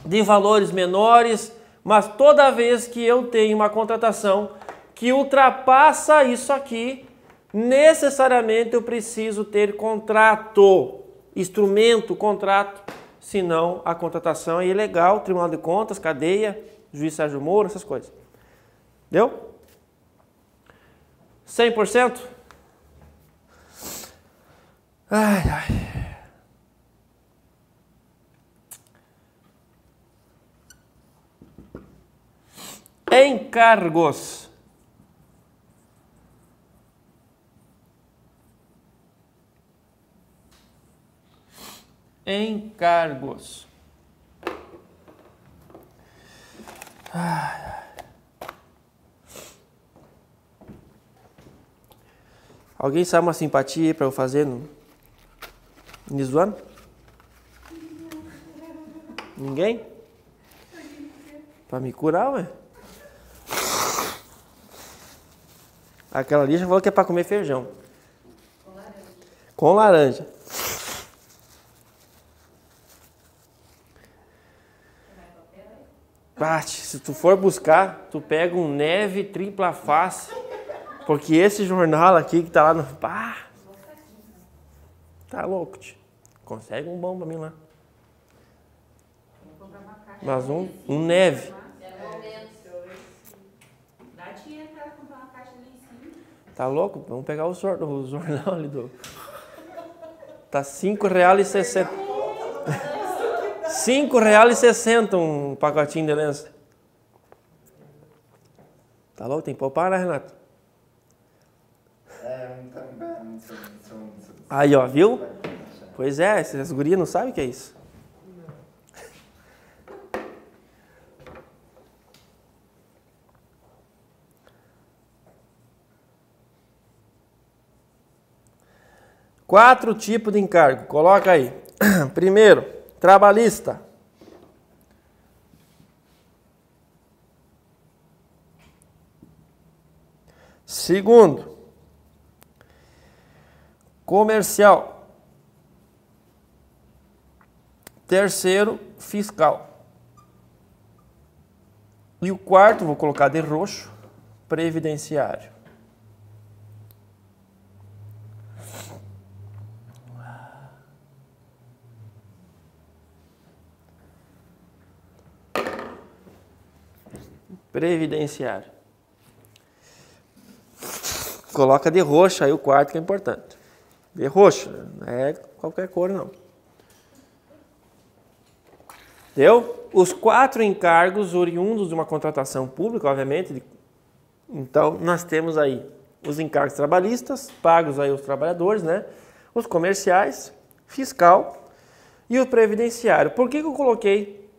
de valores menores, mas toda vez que eu tenho uma contratação que ultrapassa isso aqui, necessariamente eu preciso ter contrato, instrumento, contrato, senão a contratação é ilegal, Tribunal de Contas, cadeia, juiz Sérgio Moro, essas coisas. Deu? 100%? Ai, ai. Encargos. Encargos. Alguém sabe uma simpatia para eu fazer no início do ano? Ninguém? Para me curar, ué? Aquela ali já falou que é para comer feijão. Com laranja. Com laranja. Bate, se tu for buscar, tu pega um neve tripla face, porque esse jornal aqui que tá lá no... Pá, tá louco, tio. Consegue um bom pra mim lá. Mas um neve. Dá dinheiro pra comprar uma caixa ali em cima. Tá louco? Vamos pegar o jornal ali do... Tá R$5,60. R$5,60 um pacotinho de lenço. Tá louco? Tem que poupar, né, Renato? Também. Aí, ó, viu? Pois é, essas gurias não sabem o que é isso. Quatro tipos de encargo. Coloca aí. Primeiro, trabalhista. Segundo, comercial. Terceiro, fiscal. E o quarto, vou colocar de roxo, previdenciário. Previdenciário. Coloca de roxo aí o quarto que é importante. De roxo, não é qualquer cor não. Deu? Os quatro encargos oriundos de uma contratação pública, obviamente. Então, nós temos aí os encargos trabalhistas, pagos aí aos trabalhadores, né? Os comerciais, fiscal e o previdenciário. Por que eu coloquei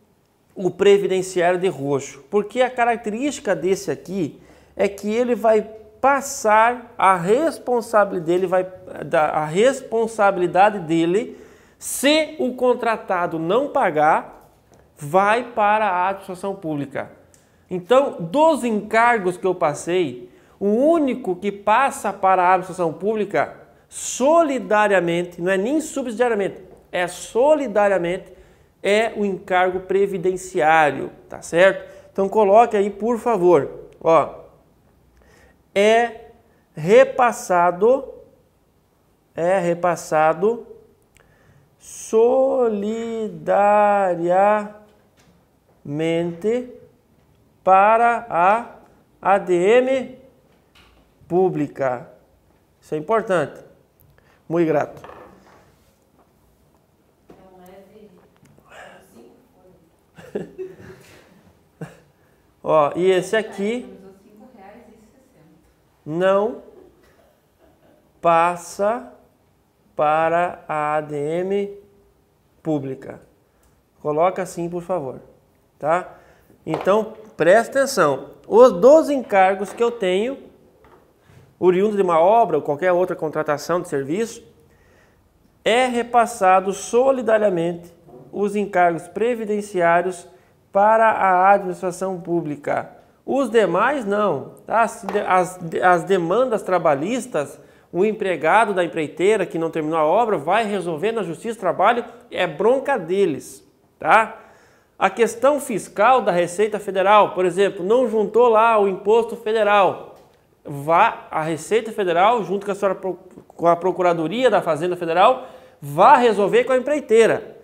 o previdenciário de roxo? Porque a característica desse aqui é que ele vai passar a responsabilidade dele, se o contratado não pagar, vai para a administração pública. Então, dos encargos que eu passei, o único que passa para a administração pública solidariamente, não é nem subsidiariamente, é solidariamente, é o encargo previdenciário, tá certo? Então coloque aí, por favor, ó, é repassado solidariamente para a ADM pública. Isso é importante. Muito grato. Ó, e esse aqui não passa para a ADM pública. Coloca assim, por favor, tá? Então, presta atenção. Os 12 encargos que eu tenho, oriundo de uma obra ou qualquer outra contratação de serviço, é repassado solidariamente os encargos previdenciários para a administração pública. Os demais não. As demandas trabalhistas, o empregado da empreiteira que não terminou a obra vai resolver na Justiça do Trabalho, é bronca deles, tá? A questão fiscal da Receita Federal, por exemplo, não juntou lá o imposto federal, vá à Receita Federal, junto com a Procuradoria da Fazenda Federal, vá resolver com a empreiteira.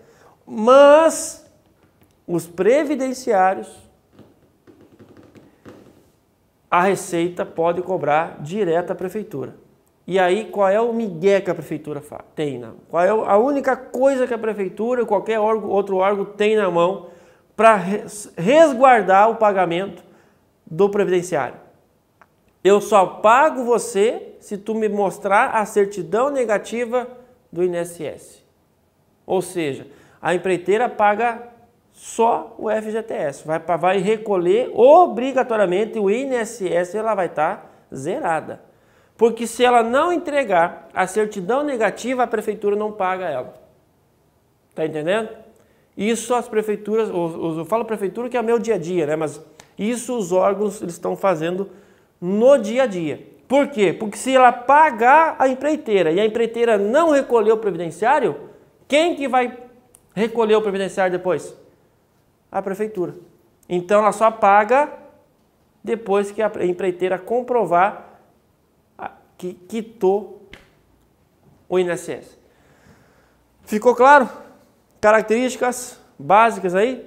Mas os previdenciários, a Receita pode cobrar direto à Prefeitura. E aí, qual é o migué que a Prefeitura tem? Não? Qual é a única coisa que a Prefeitura ou qualquer outro órgão tem na mão para resguardar o pagamento do previdenciário? Eu só pago você se tu me mostrar a certidão negativa do INSS. Ou seja, a empreiteira paga só o FGTS, vai recolher obrigatoriamente o INSS, ela vai estar zerada. Porque se ela não entregar a certidão negativa, a prefeitura não paga ela. Tá entendendo? Isso as prefeituras, eu falo prefeitura que é o meu dia a dia, né? Mas isso os órgãos eles estão fazendo no dia a dia. Por quê? Porque se ela pagar a empreiteira e a empreiteira não recolher o previdenciário, quem que vai recolher o previdenciário depois? A prefeitura. Então ela só paga depois que a empreiteira comprovar que quitou o INSS. Ficou claro? Características básicas aí?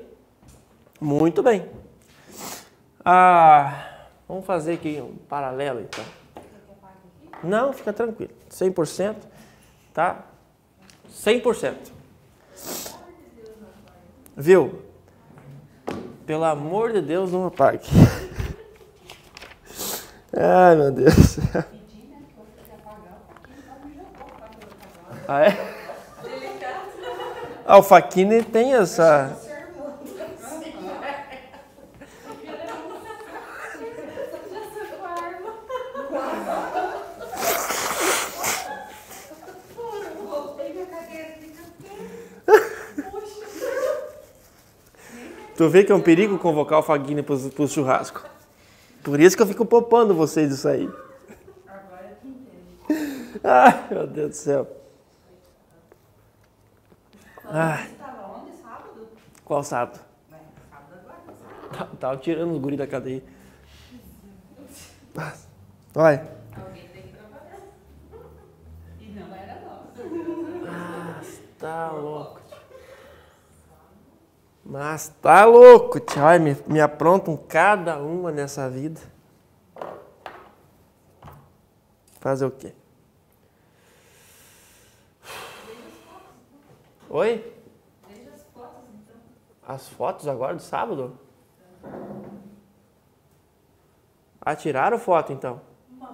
Muito bem. Vamos fazer aqui um paralelo então. Não, fica tranquilo. 100%, tá? 100%. Viu? Pelo amor de Deus, não apague. Ai, meu Deus do céu. Ah, é? O Faquini tem essa... Tu vê que é um perigo convocar o Faquini para o churrasco. Por isso que eu fico poupando vocês disso aí. Ai, meu Deus do céu. Você estava onde, sábado? Qual sábado? Sábado agora. Tava tirando os guri da cadeia. Olha. Alguém tem que trabalhar. E não era nós. Tá louco. Mas tá louco, tio. Ai, me aprontam cada uma nessa vida. Fazer o quê? Oi? Veja as fotos, então. As fotos agora do sábado? Tiraram foto, então? Não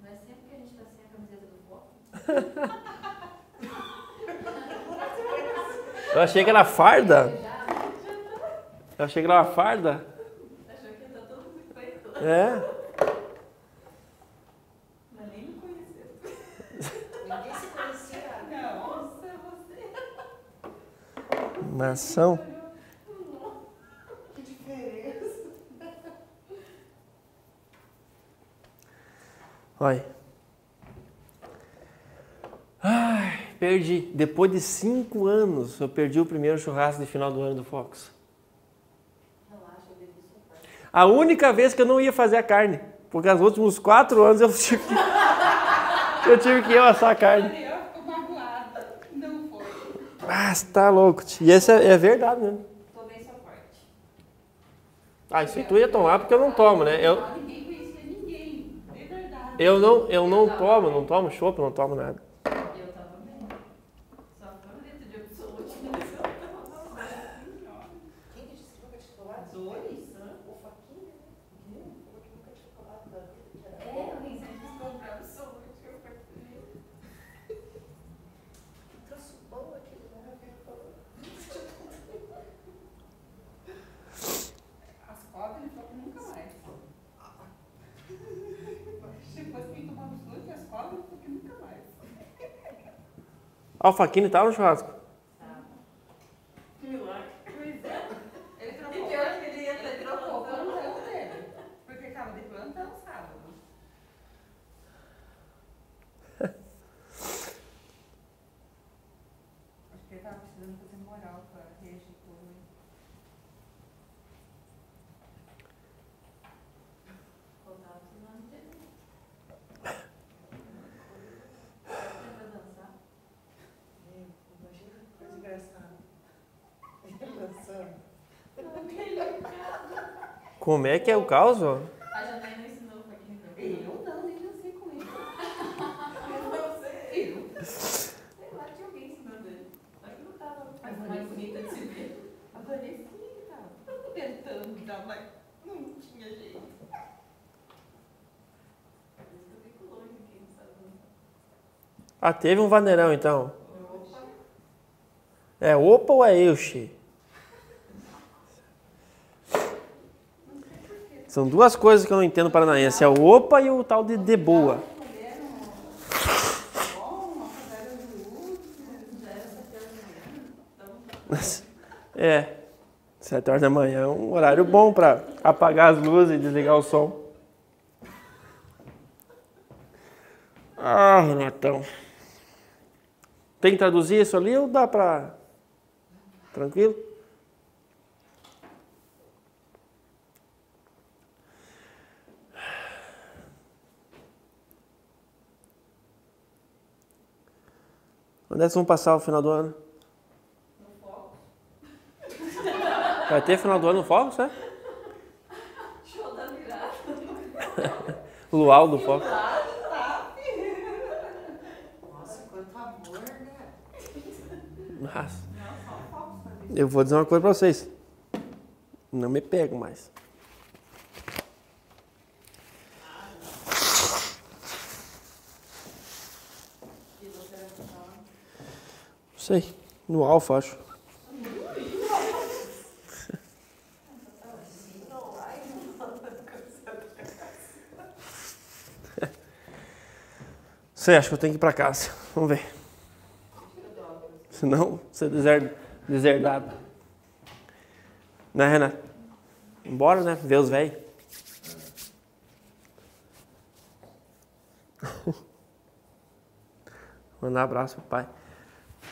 é sempre que a gente tá sem a camiseta do foco? Eu achei que era farda. Eu achei que era uma farda. Achou que tá todo mundo feito. É. Mas nem me conheceu. Ninguém se conhecia. Não, nossa, é você. Mação. Que diferença. Olha. Ai, perdi. Depois de 5 anos, eu perdi o primeiro churrasco de final do ano do Fox. Relaxa, eu bebi sua parte. A única vez que eu não ia fazer a carne. Porque os últimos 4 anos eu tive que assar a carne. Eu fico magoada. Não foi. Você tá louco, tio. E esse é verdade, né? Tomei sua parte. Isso aí tu ia tomar porque eu não tomo, né? Ninguém conhecia ninguém. De verdade. Eu não tomo chopp, não tomo nada. Eu tava bem. Só foi um litro de absolute, mas eu tava mal. Quem que disse que nunca tinha colado? Dois? O Faquinha, né? Falou que nunca tinha colado da vida. Alguém sempre quis comprar absolute. Eu falei, trouxe bom aquele lugar que ele falou. As cobras, ele falou que nunca mais. Depois que ele tomou absolute, as cobras, ele falou que nunca mais. O Faquini tava no churrasco. Que milagre. Pois é. Ele trocou. E pior que ele ia ter trocou o plantão dele. Porque estava de plantão sábado. Acho que ele estava precisando fazer moral para reagir tudo. Como é que é o caos, ó? A Janaína ensinou pra quem não. Eu não, nem dancei com ele. Eu não sei. Sei lá, tinha alguém ensinando ele. Só que não tava a coisa mais bonita de se ver. Parecia que tava tentando dar, mas não tinha jeito. Eu fico longe de quem não sabe dançar. Ah, teve um vaneirão, então. É opa ou é euxi? São duas coisas que eu não entendo paranaense. É o opa e o tal de boa. É, 7 horas da manhã é um horário bom para apagar as luzes e desligar o som. Ah, Renatão. Tem que traduzir isso ali ou dá para... Tranquilo? Onde é que vão passar o final do ano? No foco. Vai ter final do ano no Foco, certo? Show da virada. Luau do Foco. Nossa, quanto amor, né? Mas, eu vou dizer uma coisa pra vocês. Não me pego mais. Não sei. No Alfa, acho. Você acha que eu tenho que ir pra casa? Vamos ver. Senão, você deserdado. Né, Renato? Embora, né? Ver os velhos. Mandar um abraço pro pai.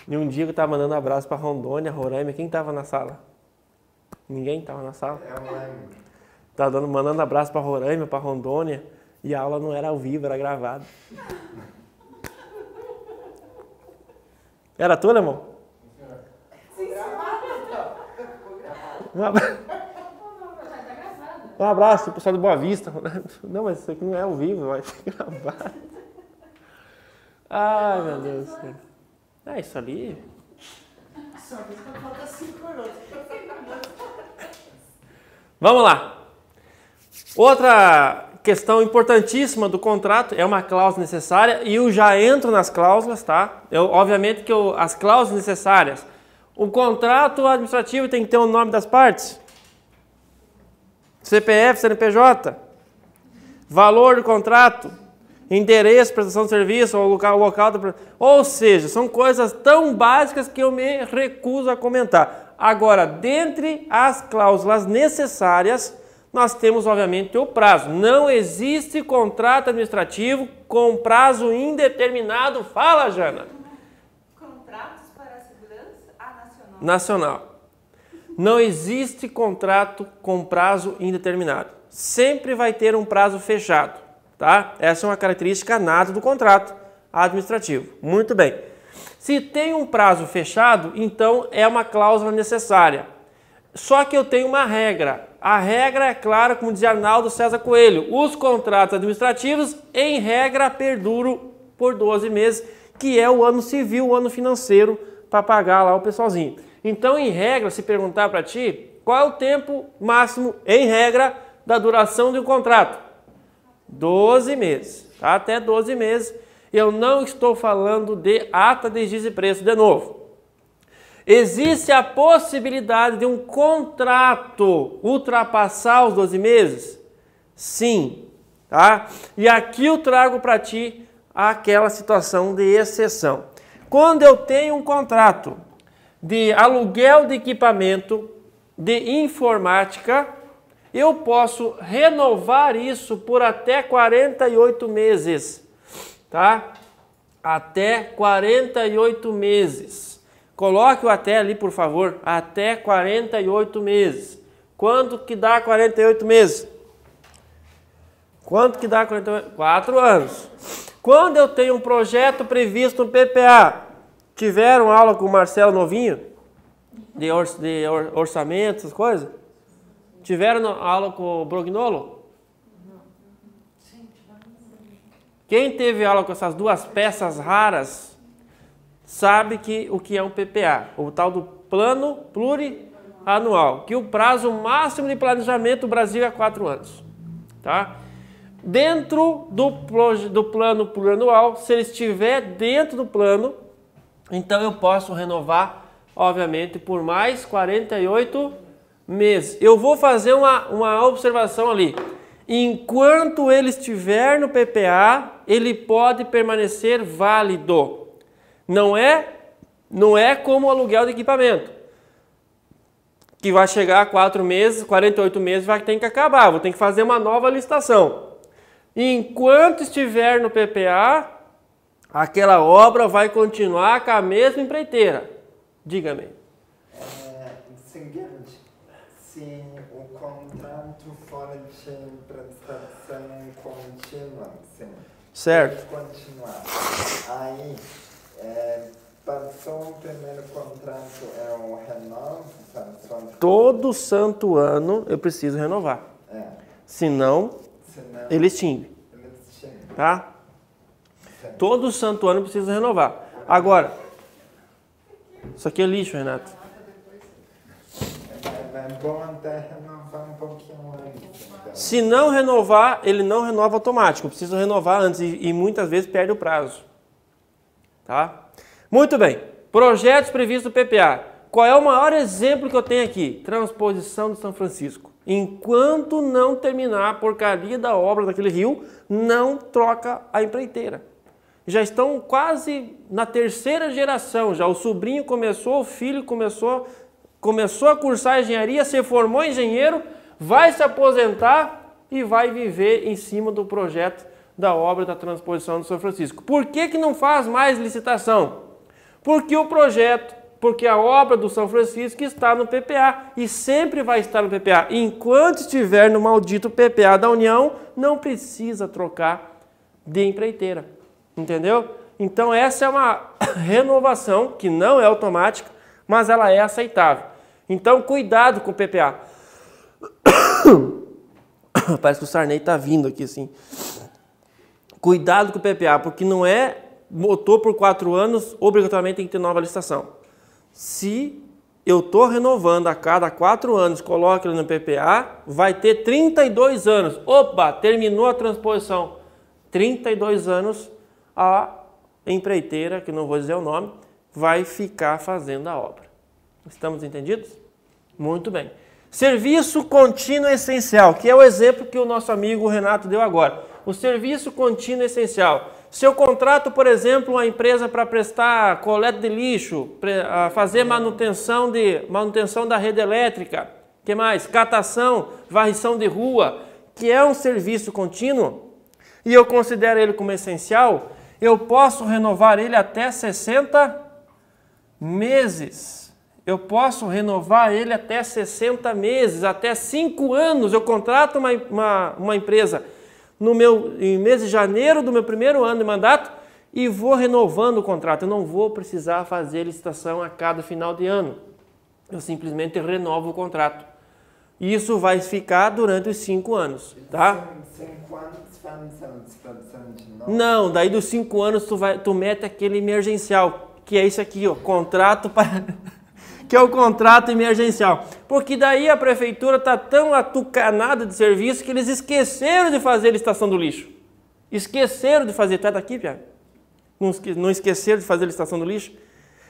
E um dia que eu tava mandando abraço pra Rondônia, Roraima, quem tava na sala? Ninguém tava na sala. Eu lembro. Tava mandando abraço pra Roraima, pra Rondônia, e a aula não era ao vivo, era gravada. Era tu, irmão? Um abraço pro pessoal do Boa Vista. Não, mas isso aqui não é ao vivo, vai ser gravado. Ai, meu Deus do céu. É isso ali. Só que falta 5 minutos. Vamos lá. Outra questão importantíssima do contrato é uma cláusula necessária e eu já entro nas cláusulas, tá? Obviamente que as cláusulas necessárias. O contrato administrativo tem que ter o nome das partes. CPF, CNPJ. Valor do contrato. Endereço, prestação de serviço, ou local da... Ou seja, são coisas tão básicas que eu me recuso a comentar. Agora, dentre as cláusulas necessárias, nós temos, obviamente, o prazo. Não existe contrato administrativo com prazo indeterminado. Fala, Jana. Contratos para a segurança nacional. Nacional. Não existe contrato com prazo indeterminado. Sempre vai ter um prazo fechado. Tá? Essa é uma característica nata do contrato administrativo. Muito bem. Se tem um prazo fechado, então é uma cláusula necessária. Só que eu tenho uma regra. A regra é clara, como dizia Arnaldo César Coelho. Os contratos administrativos, em regra, perduram por 12 meses, que é o ano civil, o ano financeiro, para pagar lá o pessoalzinho. Então, em regra, se perguntar para ti, qual é o tempo máximo, em regra, da duração de um contrato? 12 meses, tá? Até 12 meses. Eu não estou falando de ata de registro de preço de novo. Existe a possibilidade de um contrato ultrapassar os 12 meses? Sim, tá? E aqui eu trago para ti aquela situação de exceção. Quando eu tenho um contrato de aluguel de equipamento de informática, eu posso renovar isso por até 48 meses, tá? Até 48 meses. Coloque o até ali, por favor, até 48 meses. Quanto que dá 48 meses? Quanto que dá 48? 4 anos. Quando eu tenho um projeto previsto no PPA, tiveram aula com o Marcelo Novinho? De orçamento, essas coisas? Tiveram aula com o Brognolo? Quem teve aula com essas duas peças raras sabe o que é um PPA, o tal do Plano Plurianual, que o prazo máximo de planejamento do Brasil é 4 anos. Tá? Dentro do plano plurianual, se ele estiver dentro do plano, então eu posso renovar, obviamente, por mais 48 meses. Eu vou fazer uma observação ali. Enquanto ele estiver no PPA, ele pode permanecer válido. Não é como o aluguel de equipamento, que vai chegar a 4 meses, 48 meses, vai ter que acabar. Vou ter que fazer uma nova licitação. Enquanto estiver no PPA, aquela obra vai continuar com a mesma empreiteira. Diga-me. Seguinte, se o contrato for de prestação contínua, sim, certo, pode continuar. Aí, passou o primeiro contrato, o renovo? Todo santo ano eu preciso renovar. Senão ele extingue. Tá? Todo santo ano eu preciso renovar. Agora, isso aqui é lixo, Renato. É bom até renovar um pouquinho antes. Então. Se não renovar, ele não renova automático. Eu preciso renovar antes e muitas vezes perde o prazo. Tá? Muito bem. Projetos previstos do PPA. Qual é o maior exemplo que eu tenho aqui? Transposição de São Francisco. Enquanto não terminar a porcaria da obra daquele rio, não troca a empreiteira. Já estão quase na 3ª geração. Já o sobrinho começou, o filho começou a cursar engenharia, se formou engenheiro, vai se aposentar e vai viver em cima do projeto da obra da transposição de São Francisco. Por que não faz mais licitação? Porque a obra do São Francisco está no PPA e sempre vai estar no PPA. Enquanto estiver no maldito PPA da União, não precisa trocar de empreiteira. Entendeu? Então essa é uma renovação que não é automática, mas ela é aceitável. Então cuidado com o PPA. Parece que o Sarney está vindo aqui assim. Cuidado com o PPA, porque não é motor por 4 anos, obrigatoriamente tem que ter nova licitação. Se eu estou renovando a cada 4 anos, coloco ele no PPA, vai ter 32 anos. Opa, terminou a transposição. 32 anos, a empreiteira, que não vou dizer o nome, vai ficar fazendo a obra. Estamos entendidos? Muito bem. Serviço contínuo essencial, que é o exemplo que o nosso amigo Renato deu agora. O serviço contínuo essencial. Se eu contrato, por exemplo, uma empresa para prestar coleta de lixo, fazer manutenção da rede elétrica, que mais? Catação, varrição de rua, que é um serviço contínuo, e eu considero ele como essencial, eu posso renovar ele até 60 meses. Eu posso renovar ele até 60 meses, até 5 anos. Eu contrato uma empresa em mês de janeiro do meu primeiro ano de mandato e vou renovando o contrato. Eu não vou precisar fazer licitação a cada final de ano. Eu simplesmente renovo o contrato. E isso vai ficar durante os 5 anos, tá? 5 anos faz a licitação de novo? Não, daí dos 5 anos tu mete aquele emergencial, que é isso aqui, ó, contrato para... que é o contrato emergencial. Porque daí a prefeitura está tão atucanada de serviço que eles esqueceram de fazer a licitação do lixo. Esqueceram de fazer. Tá daqui, Pia? Não esqueceram de fazer a licitação do lixo?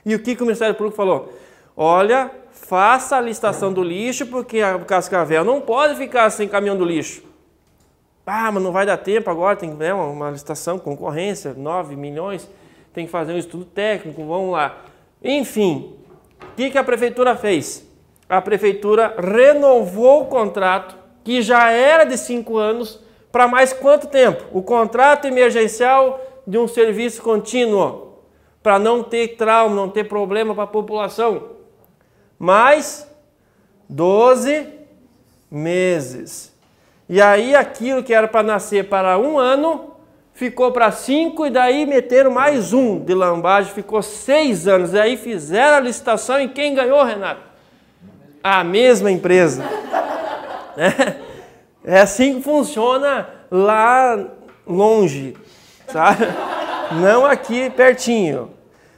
E o que o Ministério Público falou? Olha, faça a licitação do lixo, porque a Cascavel não pode ficar sem caminhão do lixo. Ah, mas não vai dar tempo agora, tem uma licitação, concorrência, 9 milhões, tem que fazer um estudo técnico, vamos lá. Enfim, o que a prefeitura fez? A prefeitura renovou o contrato, que já era de 5 anos, para mais quanto tempo? O contrato emergencial de um serviço contínuo, para não ter trauma, não ter problema para a população. Mais 12 meses. E aí aquilo que era para nascer para 1 ano, ficou para 5 e daí meteram mais um de lambagem, ficou 6 anos. E aí fizeram a licitação e quem ganhou, Renato? A mesma empresa. É assim que funciona lá longe, sabe? Não aqui pertinho.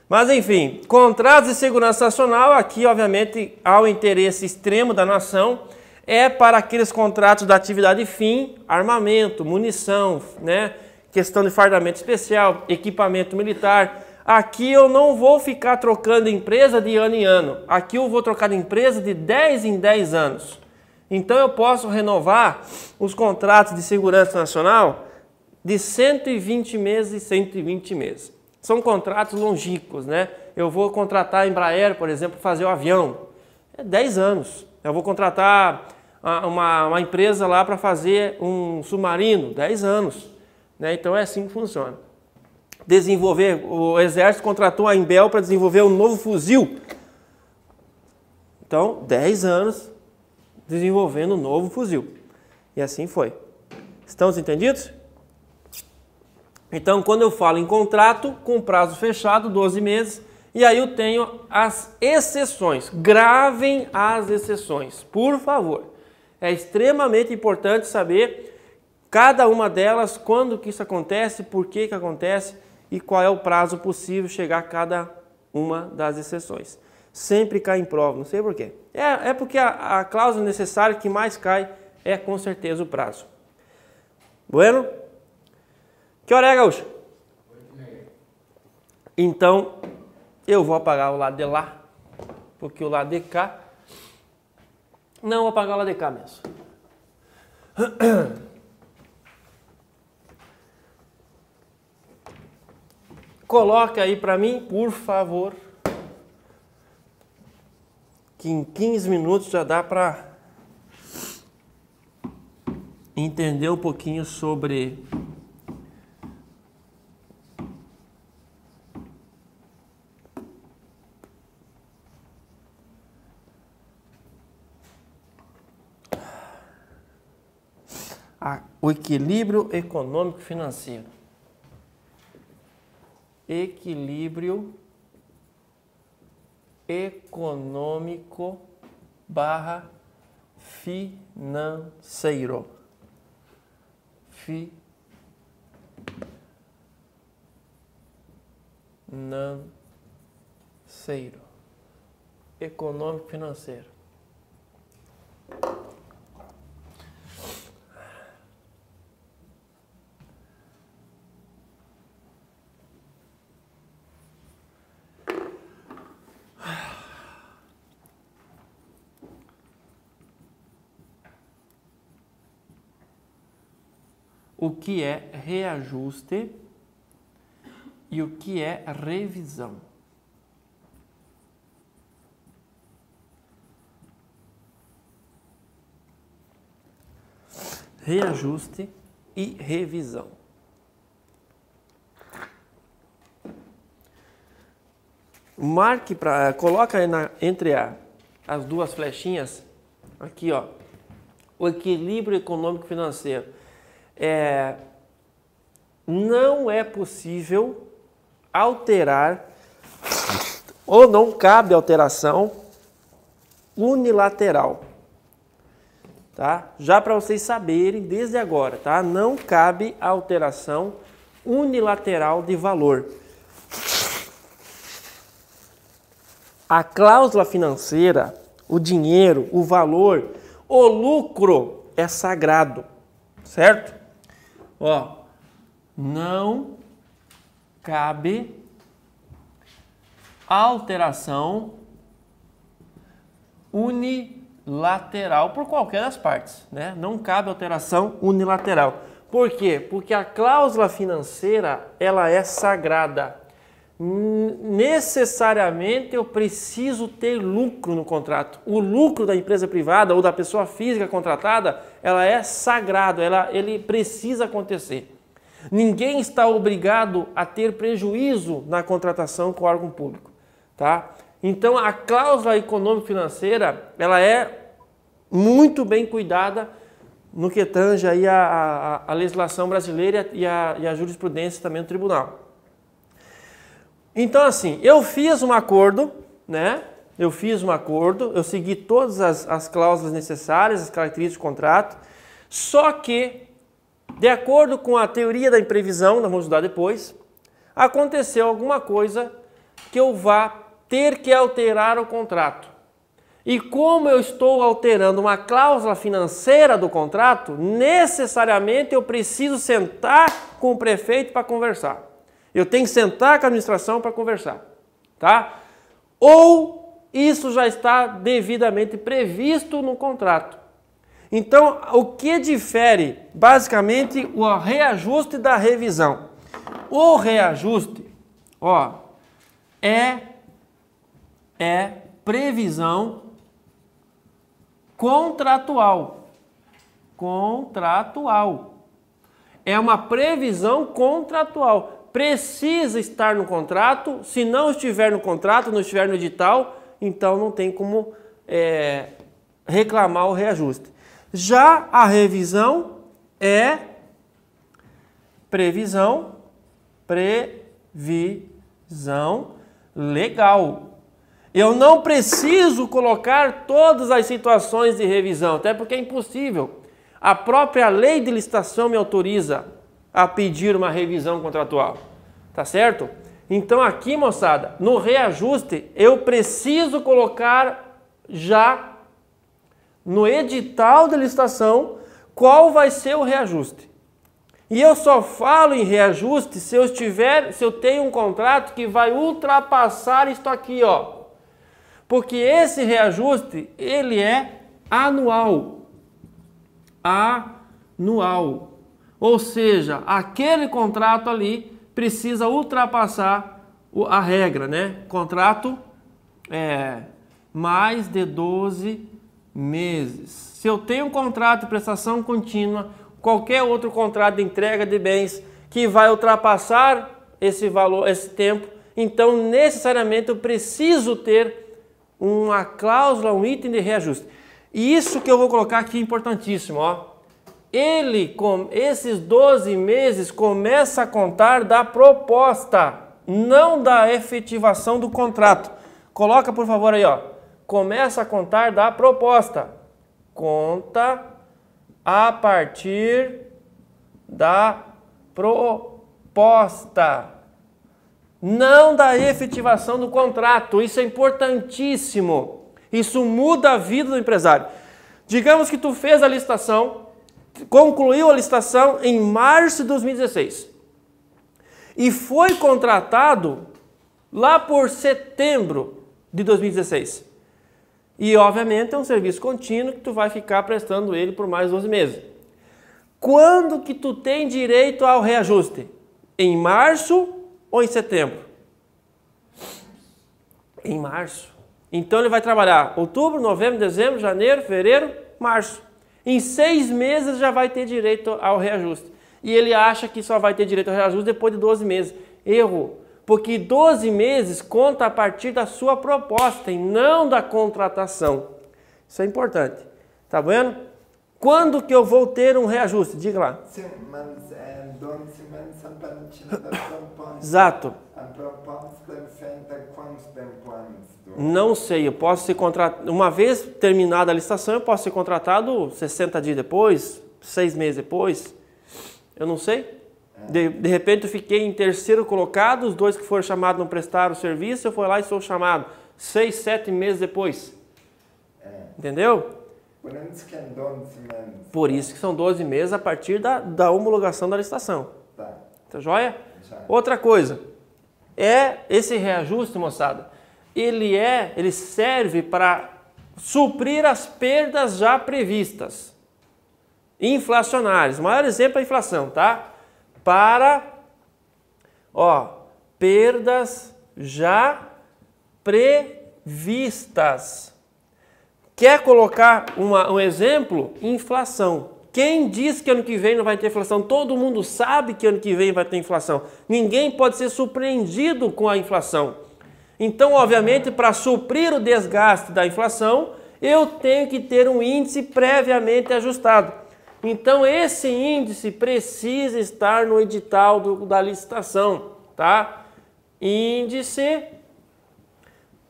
Mas enfim, contratos de segurança nacional, aqui obviamente há o interesse extremo da nação, é para aqueles contratos da atividade fim, armamento, munição, né? Questão de fardamento especial, equipamento militar. Aqui eu não vou ficar trocando empresa de ano em ano. Aqui eu vou trocar de empresa de 10 em 10 anos. Então eu posso renovar os contratos de segurança nacional de 120 meses e 120 meses. São contratos longínquos, né? Eu vou contratar a Embraer, por exemplo, para fazer o avião. É 10 anos. Eu vou contratar uma empresa lá para fazer um submarino. 10 anos. Né? Então é assim que funciona. Desenvolver, o Exército contratou a Imbel para desenvolver um novo fuzil. Então, 10 anos desenvolvendo um novo fuzil. E assim foi. Estamos entendidos? Então, quando eu falo em contrato com prazo fechado, 12 meses, e aí eu tenho as exceções. Gravem as exceções, por favor. É extremamente importante saber cada uma delas, quando que isso acontece, por que que acontece e qual é o prazo possível chegar a cada uma das exceções. Sempre cai em prova, não sei por quê. É porque a cláusula necessária que mais cai é com certeza o prazo. Bueno? Que hora é, Gaúcho? Então, eu vou apagar o lado de lá, porque o lado de cá... Não, vou apagar o lado de cá mesmo. Coloca aí para mim, por favor, que em 15 minutos já dá para entender um pouquinho sobre o equilíbrio econômico financeiro. Equilíbrio econômico / financeiro. Financeiro. Econômico financeiro. O que é reajuste e o que é revisão. Reajuste e revisão. Marque coloca aí entre as duas flechinhas aqui, ó, o equilíbrio econômico financeiro. Não é possível alterar ou não cabe alteração unilateral, tá? Já para vocês saberem desde agora, tá? Não cabe alteração unilateral de valor. A cláusula financeira, o dinheiro, o valor, o lucro é sagrado, certo? Ó, não cabe alteração unilateral por qualquer das partes, né? Não cabe alteração unilateral. Por quê? Porque a cláusula financeira, ela é sagrada. Necessariamente eu preciso ter lucro no contrato. O lucro da empresa privada ou da pessoa física contratada, ela é sagrado, ele precisa acontecer. Ninguém está obrigado a ter prejuízo na contratação com o órgão público, tá? Então a cláusula econômico-financeira, ela é muito bem cuidada no que tange aí a legislação brasileira e a jurisprudência também do tribunal. Então, assim, eu fiz um acordo, né? eu fiz um acordo, eu segui todas as cláusulas necessárias, as características do contrato, só que, de acordo com a teoria da imprevisão, nós vamos estudar depois, aconteceu alguma coisa que eu vá ter que alterar o contrato. E como eu estou alterando uma cláusula financeira do contrato, necessariamente eu preciso sentar com o prefeito para conversar. Eu tenho que sentar com a administração para conversar, tá? Ou isso já está devidamente previsto no contrato. Então, o que difere, basicamente, o reajuste da revisão? O reajuste, ó, é previsão contratual. Contratual. É uma previsão contratual. Precisa estar no contrato. Se não estiver no contrato, não estiver no edital, então não tem como reclamar o reajuste. Já a revisão é previsão legal. Eu não preciso colocar todas as situações de revisão, até porque é impossível. A própria lei de licitação me autoriza a pedir uma revisão contratual, tá certo? Então aqui, moçada, no reajuste, eu preciso colocar já no edital de licitação qual vai ser o reajuste. E eu só falo em reajuste se eu tenho um contrato que vai ultrapassar isto aqui, ó. Porque esse reajuste, ele é anual. Anual. Ou seja, aquele contrato ali precisa ultrapassar a regra, né? Contrato mais de 12 meses. Se eu tenho um contrato de prestação contínua, qualquer outro contrato de entrega de bens que vai ultrapassar esse valor, esse tempo, então necessariamente eu preciso ter uma cláusula, um item de reajuste. E isso que eu vou colocar aqui é importantíssimo, ó. Esses 12 meses começa a contar da proposta, não da efetivação do contrato. Coloca, por favor, aí, ó. Começa a contar da proposta. Conta a partir da proposta, não da efetivação do contrato. Isso é importantíssimo. Isso muda a vida do empresário. Digamos que tu fez a licitação, concluiu a licitação em março de 2016 e foi contratado lá por setembro de 2016. E, obviamente, é um serviço contínuo que tu vai ficar prestando ele por mais 12 meses. Quando que tu tem direito ao reajuste? Em março ou em setembro? Em março. Então, ele vai trabalhar outubro, novembro, dezembro, janeiro, fevereiro, março. Em 6 meses já vai ter direito ao reajuste. E ele acha que só vai ter direito ao reajuste depois de 12 meses. Erro. Porque 12 meses conta a partir da sua proposta e não da contratação. Isso é importante. Tá vendo? Quando que eu vou ter um reajuste? Diga lá. Sim, mas 12 meses são para da proposta. Exato. A proposta é feita quanto tempo antes? Não sei, eu posso ser contratado. Uma vez terminada a licitação, eu posso ser contratado 60 dias depois, 6 meses depois. Eu não sei. De repente eu fiquei em terceiro colocado, os 2 que foram chamados não prestaram o serviço, eu fui lá e sou chamado 6, 7 meses depois. Entendeu? Por isso que é 12 meses. Por isso que são 12 meses a partir da homologação da licitação. Tá joia? Já. Outra coisa, esse reajuste, moçada, ele serve para suprir as perdas já previstas, inflacionárias. O maior exemplo é a inflação, tá? Para, perdas já previstas. Quer colocar um exemplo? Inflação. Quem diz que ano que vem não vai ter inflação? Todo mundo sabe que ano que vem vai ter inflação. Ninguém pode ser surpreendido com a inflação. Então, obviamente, para suprir o desgaste da inflação, eu tenho que ter um índice previamente ajustado. Então, esse índice precisa estar no edital da licitação, tá? Índice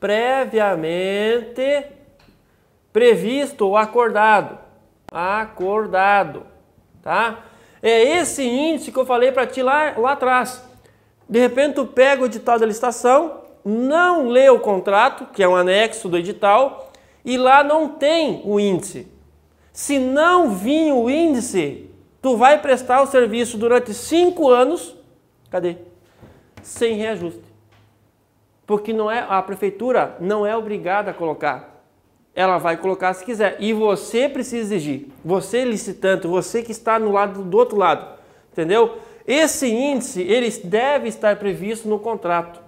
previamente previsto ou acordado. Acordado, tá? É esse índice que eu falei para ti lá atrás. De repente tu pega o edital da licitação, não lê o contrato, que é um anexo do edital, e lá não tem o índice. Se não vir o índice, tu vai prestar o serviço durante 5 anos, cadê? Sem reajuste. Porque não é, a prefeitura não é obrigada a colocar. Ela vai colocar se quiser. E você precisa exigir. Você licitante, você que está no lado do outro lado. Entendeu? Esse índice, ele deve estar previsto no contrato.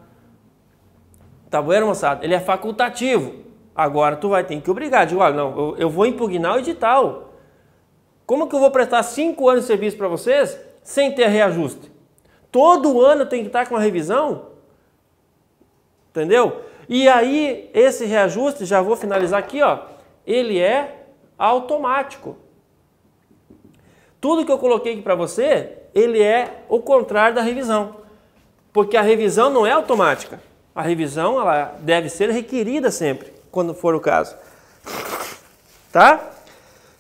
Tá bom, moçada? Ele é facultativo. Agora tu vai ter que obrigar. Digo, olha, não, eu vou impugnar o edital. Como que eu vou prestar 5 anos de serviço para vocês sem ter reajuste? Todo ano tem que estar com uma revisão? Entendeu? E aí, esse reajuste, já vou finalizar aqui, ó, ele é automático. Tudo que eu coloquei aqui para você, ele é o contrário da revisão. Porque a revisão não é automática. A revisão, ela deve ser requerida sempre, quando for o caso. Tá?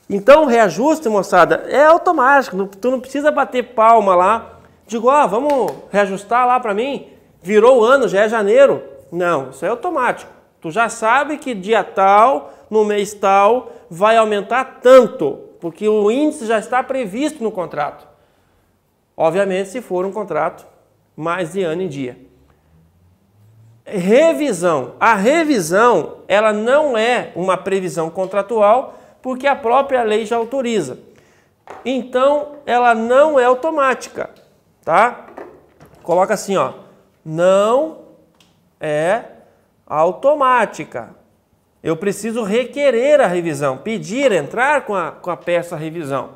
Então, o reajuste, moçada, é automático. Tu não precisa bater palma lá. Digo, ó, vamos reajustar lá para mim. Virou o ano, já é janeiro. Não, isso é automático. Tu já sabe que dia tal, no mês tal, vai aumentar tanto, porque o índice já está previsto no contrato. Obviamente, se for um contrato mais de ano em dia. Revisão. A revisão, ela não é uma previsão contratual, porque a própria lei já autoriza. Então, ela não é automática, tá? Coloca assim, ó, não é automática. Eu preciso requerer a revisão, pedir, entrar com a peça revisão.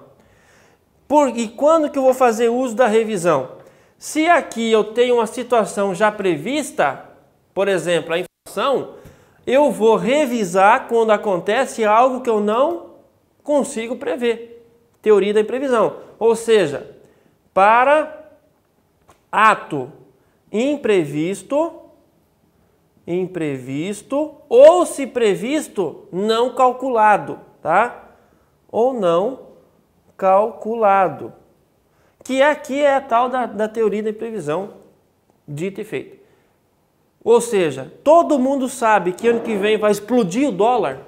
E quando que eu vou fazer uso da revisão? Se aqui eu tenho uma situação já prevista, por exemplo, a inflação, eu vou revisar quando acontece algo que eu não consigo prever. Teoria da imprevisão. Ou seja, para ato imprevisto, ou se previsto, não calculado, tá? Ou não calculado. Que aqui é a tal da teoria da imprevisão, dita e feita. Ou seja, todo mundo sabe que ano que vem vai explodir o dólar.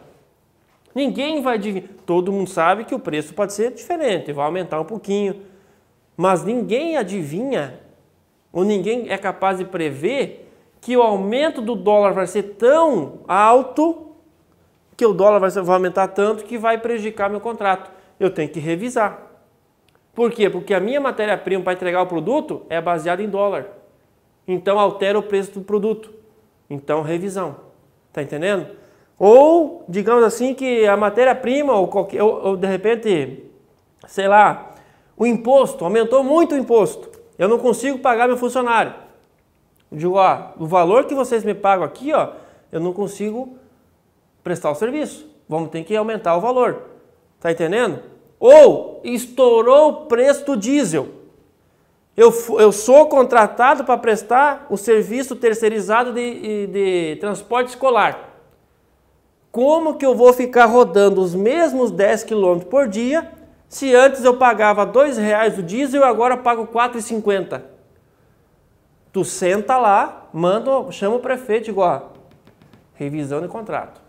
Ninguém vai adivinhar. Todo mundo sabe que o preço pode ser diferente, vai aumentar um pouquinho. Mas ninguém adivinha, ou ninguém é capaz de prever que o aumento do dólar vai ser tão alto, que o dólar vai aumentar tanto que vai prejudicar meu contrato. Eu tenho que revisar. Por quê? Porque a minha matéria-prima para entregar o produto é baseada em dólar. Então altera o preço do produto. Então revisão. Tá entendendo? Ou, digamos assim, que a matéria-prima, ou de repente, sei lá, o imposto, aumentou muito o imposto. Eu não consigo pagar meu funcionário. Eu digo, ó, o valor que vocês me pagam aqui, ó, eu não consigo prestar o serviço. Vamos ter que aumentar o valor. Tá entendendo? Ou estourou o preço do diesel. Eu sou contratado para prestar o serviço terceirizado de transporte escolar. Como que eu vou ficar rodando os mesmos 10 km por dia, se antes eu pagava R$2 o diesel e agora pago R$4,50? Tu senta lá, chama o prefeito, igual, revisão de contrato.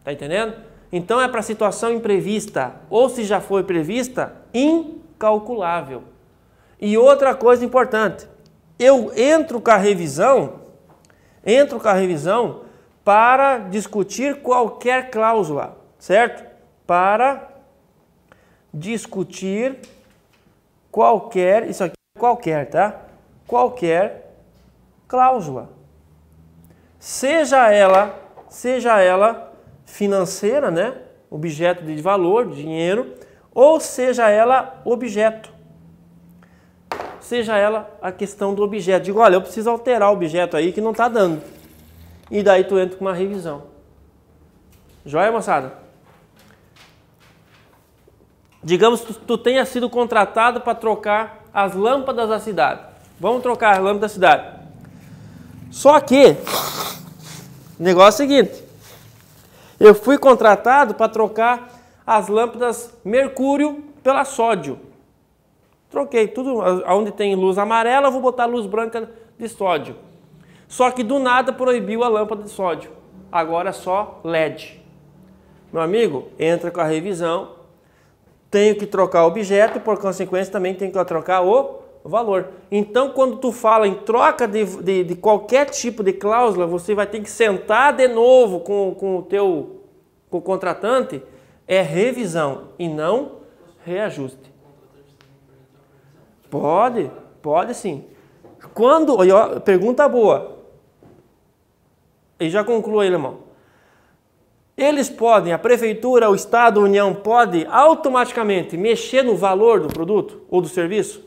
Tá entendendo? Então é para situação imprevista, ou se já foi prevista, incalculável. E outra coisa importante, eu entro com a revisão para discutir qualquer cláusula, certo? Para discutir qualquer, isso aqui é qualquer, tá? Qualquer cláusula. Seja ela financeira, né? Objeto de valor, dinheiro, ou seja ela objeto. Seja ela a questão do objeto. Digo, olha, eu preciso alterar o objeto aí que não está dando. E daí tu entra com uma revisão. Joia, moçada? Digamos que tu tenha sido contratado para trocar as lâmpadas da cidade. Vamos trocar as lâmpadas da cidade. Só que O negócio é o seguinte, eu fui contratado para trocar as lâmpadas mercúrio pela sódio. Troquei tudo, onde tem luz amarela, eu vou botar luz branca de sódio. Só que do nada proibiu a lâmpada de sódio. Agora é só LED. Meu amigo, entra com a revisão, tenho que trocar o objeto e por consequência também tenho que trocar o valor. Então quando tu fala em troca de qualquer tipo de cláusula, você vai ter que sentar de novo com o contratante, é revisão e não reajuste. Pode sim. Quando, pergunta boa, e já concluo aí, irmão. Eles podem, a prefeitura, o estado, a União, pode automaticamente mexer no valor do produto ou do serviço?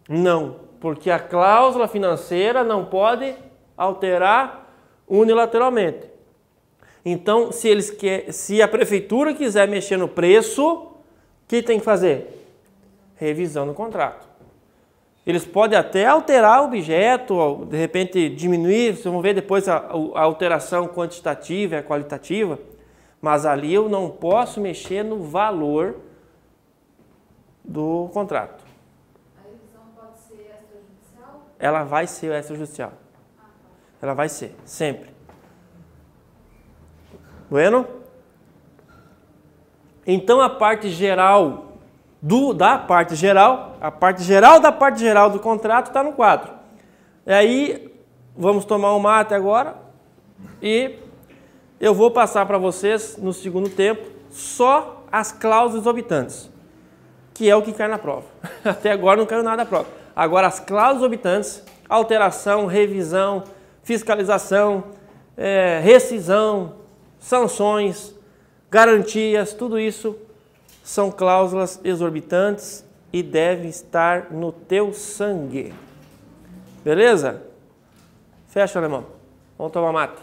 Não, porque a cláusula financeira não pode alterar unilateralmente. Então, se a prefeitura quiser mexer no preço, o que tem que fazer? Revisão no contrato. Eles podem até alterar o objeto, de repente diminuir, vocês vão ver depois a alteração quantitativa e qualitativa, mas ali eu não posso mexer no valor do contrato. A revisão pode ser extrajudicial? Ela vai ser extrajudicial. Ela vai ser, sempre. Bueno? Então a parte geral da parte geral do contrato está no quadro. E aí, vamos tomar um mate agora e eu vou passar para vocês, no segundo tempo, só as cláusulas exorbitantes, que é o que cai na prova. Até agora não caiu nada na prova. Agora, as cláusulas exorbitantes, alteração, revisão, fiscalização, rescisão, sanções, garantias, tudo isso são cláusulas exorbitantes e devem estar no teu sangue. Beleza? Fecha, alemão. Vamos tomar mate.